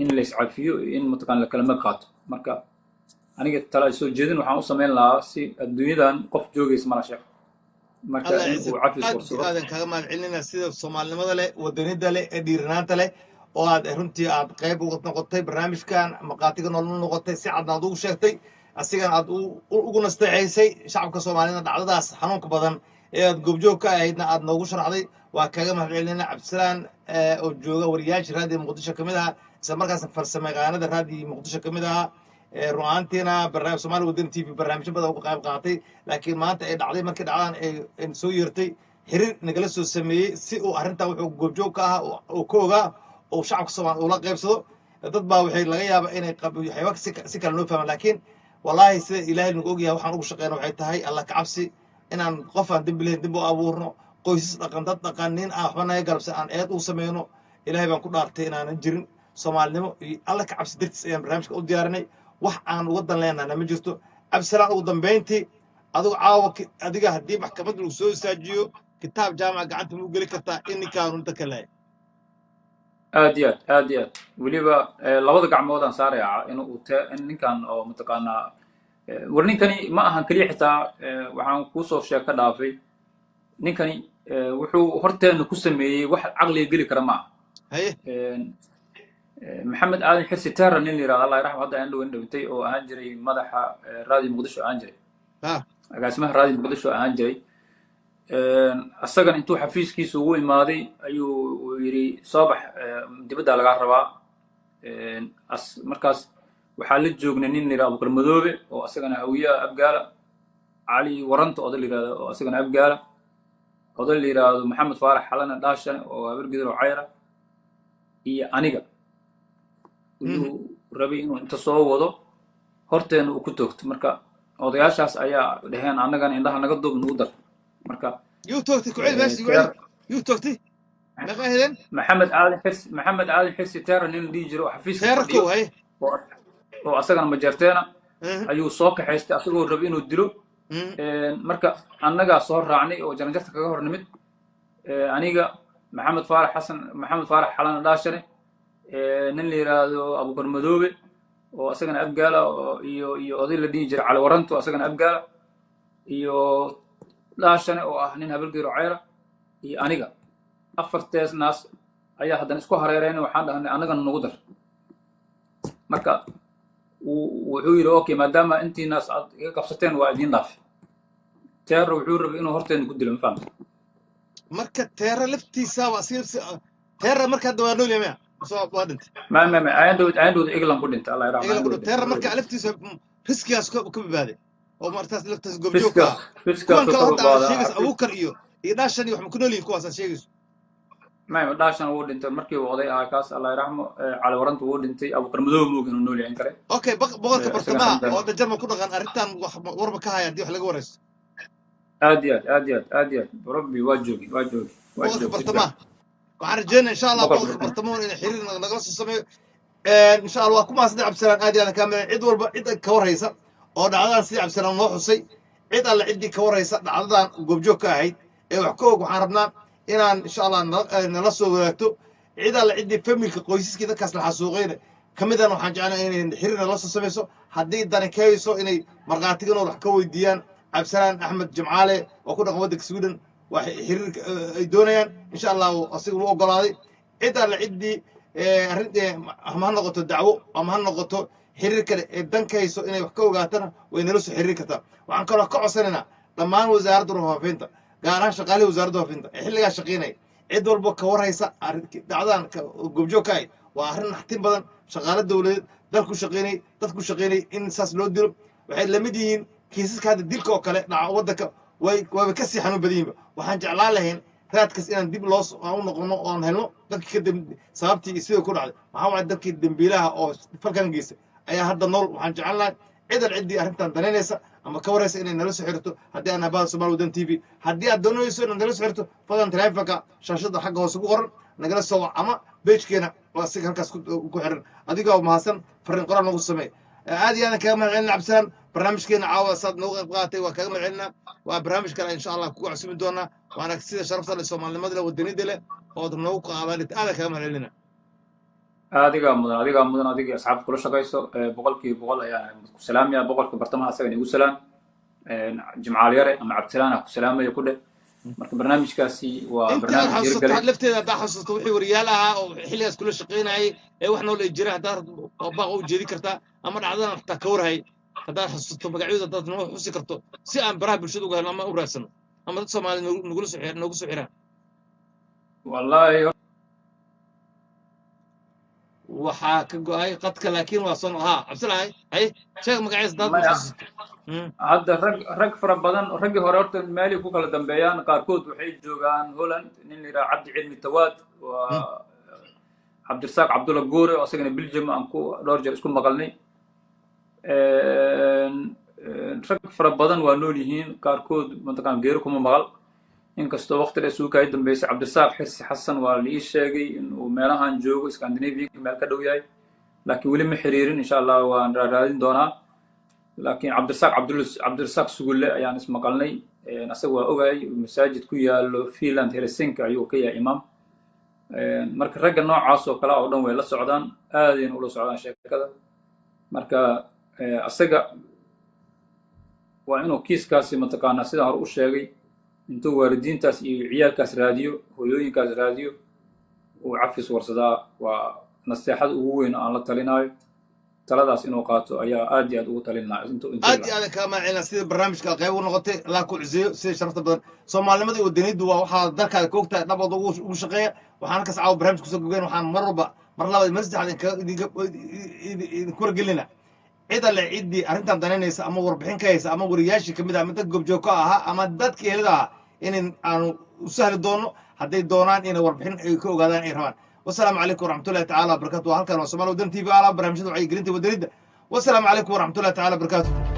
in la iscafiyo iyo in mataqaan la kala mag qaato marka aniga tala soo jeedin waxaan u samayn lahaa si adduunyadan qof joogaysa mala sheekh marka in uu cafis fursado aadan kaga mahadcelinaa sida soomaalinimada leh wadanida leh ee dhiiranaanta leh oo aad runtii aad qayb uga noqotay barnaamijkan maqaatiga nolol noqotay si cadna aad ugu sheegtay asigan aad ugu nasteexaysay shacabka soomaalida dhacdadaas xanuunka badan ee aad goobjoog ka ahaydna aad noogu sharaxday waa kaga mahadcelinaa cabdisalaan oo jooga wariyaasha raadiyo muqdisho ka mid aha isla markaasna farsamo yaqaanada raadiyo muqdisho ka mid aha ru'aantiina barnaamij Soomaali Wadani TV barnaamijyo badan uga qayb qaatay laakiin maanta ay dhacday markii dhacdaan ay soo yeertay xiriir nagala soo sameeyey si uu arrintan wuxuu goobjoog ka ahaa oo ka ogaa oo shacabka Soomaali ula qaybsado dad baa waxay laga yaabaa inay waxyaabo si kale loo fahmaan laakiin wallaahi sida ilaahay nagu ogyahay waxaan ugu shaqeyna waxay tahay alla ka cabsi inaan qof aan dembi lahayn dib u abuurno qoysas dhaqan dad dhaqanin aan waxba naga garabsan aan eed u sameyno ilaahay baan ku dhaartay inaanan jirin soomaalinimo iyo alla ka cabsi dartiis ayaan barnaamijka u diyaarinay wax aan wadan leenahna ma jirto cabdisalaan ugu dambeyntii adigu caawa adiga haddii maxkamad lagu soo istaajiyo kitaab jaamaca gacanta ma u geli kartaa in ninkaanu inta ka lehay aad iyo aad weliba labada gacmood aan saarayaa in ninkan oo mataqaanaa war ninkani ma ahan keliya xitaa waxaan kuusoo sheeg ka dhaafay ninkani wuxuu horteena ku sameeyey wax caqliga geli kara ma aha maxamed aadan xirsi terra nin la yirahdo allah yarxam hadda aan dhawintay oo ahaan jiray madaxa raadiyo muqdisho ahaan jiray agaasimaha raadiyo muqdisho ahaan jiray asagan intuu xafiiskiisa ugu imaaday ayuu yiri soo bax dibadda laga rabaa markaas waxaa la joognay nin la yirahdo abukar madoobe oo asagana hawiya abgaala cali waranta oday la yirahdo oo asagana abgaala oday la yirahdo maxamed faarax xalana dhaashan oo habargidar oo cayra iyo aniga uu rabay inuu inta soo wado horteena uu ku toogto marka odayaashaas ayaa dhaheen annagana indhaha naga duub nugu dar marka yuu toogtay ku cid meesha yuu toogtay naga heleen maxamed aadan xirsi terra nin dhii jiro oo xafiiska fadhiyo oo asagana majarteena ayuu soo kaxaystay asagoo rabay inuu dilo marka annagaa soo raacnay oo jaranjarta kaga hor nimid aniga maxamed faarax xalana dhaashane nin la yiraahdo abukar madoobe oo asagana abgaala iyo oday la dhihi jiray cali waranto asagana abgaala iyo dhaashane oo ah nin habalgeero ceyra iyo aniga afartees naas ayaa haddana isku hareereen waxaan dhahnay annagana nagu dar marka wuxuu yidhi okay maadaama intii naas aad iga qabsateen waa idiin dhaaf teera wuxuu rabay inuu horteena ku dilo ma fahamta marka teera laftiisaaba teera marka hadda waa nool yahay waa dhintay ma ayandhowda eglan ku dhintay allah yarxam teera marka laftiisa riskigaas ka badbaaday oo martaas laftaas goobjoogka kuwan kale hadda sheegaysa abuukar iyo dhaashan iyo wax ma ku nool yihiin kuwaas sheegayso ما داشان وو دنت markii uu oday ahaa kaas Allah yarxamo cali waranta wuu dhintay abukar madoobe moog inuu nool yahay kare okay boqolka bartamaha oo dajarma ku dhaqan arrintan warba ka haya hadii wax laga warayso aad rabbi waa joogi boqolka bartamaha waxaan rajeynaa insha Allah boqolka bartamaha in xiriir nagala soo sameeyo insha Allah kuma asdi cabdisalaan aad iyo kaamil cid walba cid ka waraysa oo dhacdadan si cabdisalaan loo xusay cid alla cidii ka waraysa dhacdadan goobjoog ka ahayd ee wax ka og waxaan rabnaa inaan insha Allah nala soo wadaagto cid alla cidii familka qoysaskii dadkaas la xasuuqayna kamidana waxaan jeclahay inay xiriir nala soo sameeyso haddii dani kayso inay marqaatigan wax ka weydiiyaan cabdisalaan axmed jimcaale oo ku dhaqan waddanka Sweden wax xiriir ay doonayaan insha Allah asigu uu ogolaaday cid alla cidii arrintii ama noqoto dacwo ama noqoto xiriir kale ee dankayso inay wax ka ogaatana way nala soo xiriir kartaa waxaan kaloo ka codsanaynaa dhammaan wasaaradda warfaafinta gaar ahaan shaqaalaha wasaaradda warfaafinta ee xilligaa shaqeynaya cid walba ka warhaysa dhacdadan goobjoog ka ahayd waa arrin naxtin badan shaqaale dowladeed dalku shaqaynay dadku shaqaynay in saas loo dilo waxay la mid yihiin kiisaska hadda dilka oo kale dhaca waddanka wayba ka sii xanuun badan yihiin waxaan jeclaan lahayn raadkaas inaan dib loo u noqono oon helno dadkii ka sababtii iyo sidii ku dhacday maxaa waay dadkii dambiilaha oo falkan geystay ayaa hadda nool waxaan jeclaan lahayn cidan ciddii arrintan danaynaysa ama ka waraysa inay nala soo xirto haddii aan abaada Soomaali Wadan TV haddii aad doonayso inaad nala soo xirto fadlan taleefanka shaashada xagga hoose ku qoran nagala soo wac ama page-keena waa si halkaas ku xiran adigoo mahadsan fariin qoraal nagu sameey aad iyo aad kaga mahadcelin Cabdisalaan barnaamijkeena caawa saad nooga qayb qaatay waa kaga mahadcelinaa waa barnaamij kale insha Allah ku cusub doona waana sida sharafta leh Soomaalinimada leh wadanida leh oo noogu qaadanid aad kaga mahadcelina adiga mudan adiga asxaabta kula shaqayso boqolkiiba boqol ayaan ku salaamaya boqolka bartamaha asaga igu salaam jimcaal yare ama Cabdisalaan ku salaamaya ku dheh marka barnaamijkaasi waa barnaamij jirgalay lafteeda hadda xasuusto wixii wariyaal ahaa oo xilligaas kula shaqeynayay ee wax nool jira hadda baaq u jeedi kartaa ama dhacdadan xataa ka warhay hadda xasuusto magacyada dad noo xusi karto si aan baraha bulshada uga helno ama u raadsano ama dad Soomaali noogu soo xiraan wallahi waxaa ka go'ay qadka laakiin waa soo haa Cabdisalaan hay sheeg magaciisa dad xasuusto hadda rag fara badan raggii hore horta meeli ku kala dambeeyaan qaarkood waxay joogaan Holland nin la yiraahdo Cabdi Cilmi Tawaad waa Cabdirasaaq Cabdulla Goore oo asagana Belgium aan ku dhowr jeer isku maqalnay rag fara badan waa nool yihiin qaarkood mataqaan geero kuma maqal inkastoo waqti dheer soo kaay dambeysay Cabdirasaaq Xirsi Xasan waa la ii sheegay inuu meelahan joogo Scandinavia meel ka dhow yahay laakiin weli ma xiriirin insha Allah waan raadin doonaa laakiin Cabdirasaaq Sugulle ayaan ismaqalnay asaga waa ogay masaajid ku yaalo Finland Helsinki ayuu ka yahay imaam marka ragga noocaas oo kala oo dhan way la socdaan aadeen u la socdaan sheekada marka asaga waa inuu kiiskaasi mataqaana sida hore u sheegay intuu waalidiintaas iyo ciyaalkaas raadiyo hooyooyinkaas raadiyo uu cafis warsadaa waa naseexada ugu weyn aan la talinayo taladaas inuu qaato ayaa aad iyo aad ugu talinaa aad iyo aad ka maacina sida barnaamijka qayb u noqotay la ku ciseeyo sida sharafta badan Soomaalinimada iyo wadanidu waa waxa dalka ka ogtahay dhabad ugu shaqeeya waxaan ka saaco barnaamij ku soo gogeen waxaan mar labaad masjid ku wargelina cida la cidii arrintan danaynaysa ama warbixin ka haysa ama wariyaashi kamid ah ama dad goobjoog ka ahaa ama dadka helida in aan u sahli doono haday doonaan in warbixin ay ka ogaadaan ay rabaan والسلام عليكم ورحمة الله تعالى وبركاته. وهلكن وسومالي ودن تي في على برنامج وعي قرنتي ودريد. والسلام عليكم ورحمة الله تعالى وبركاته.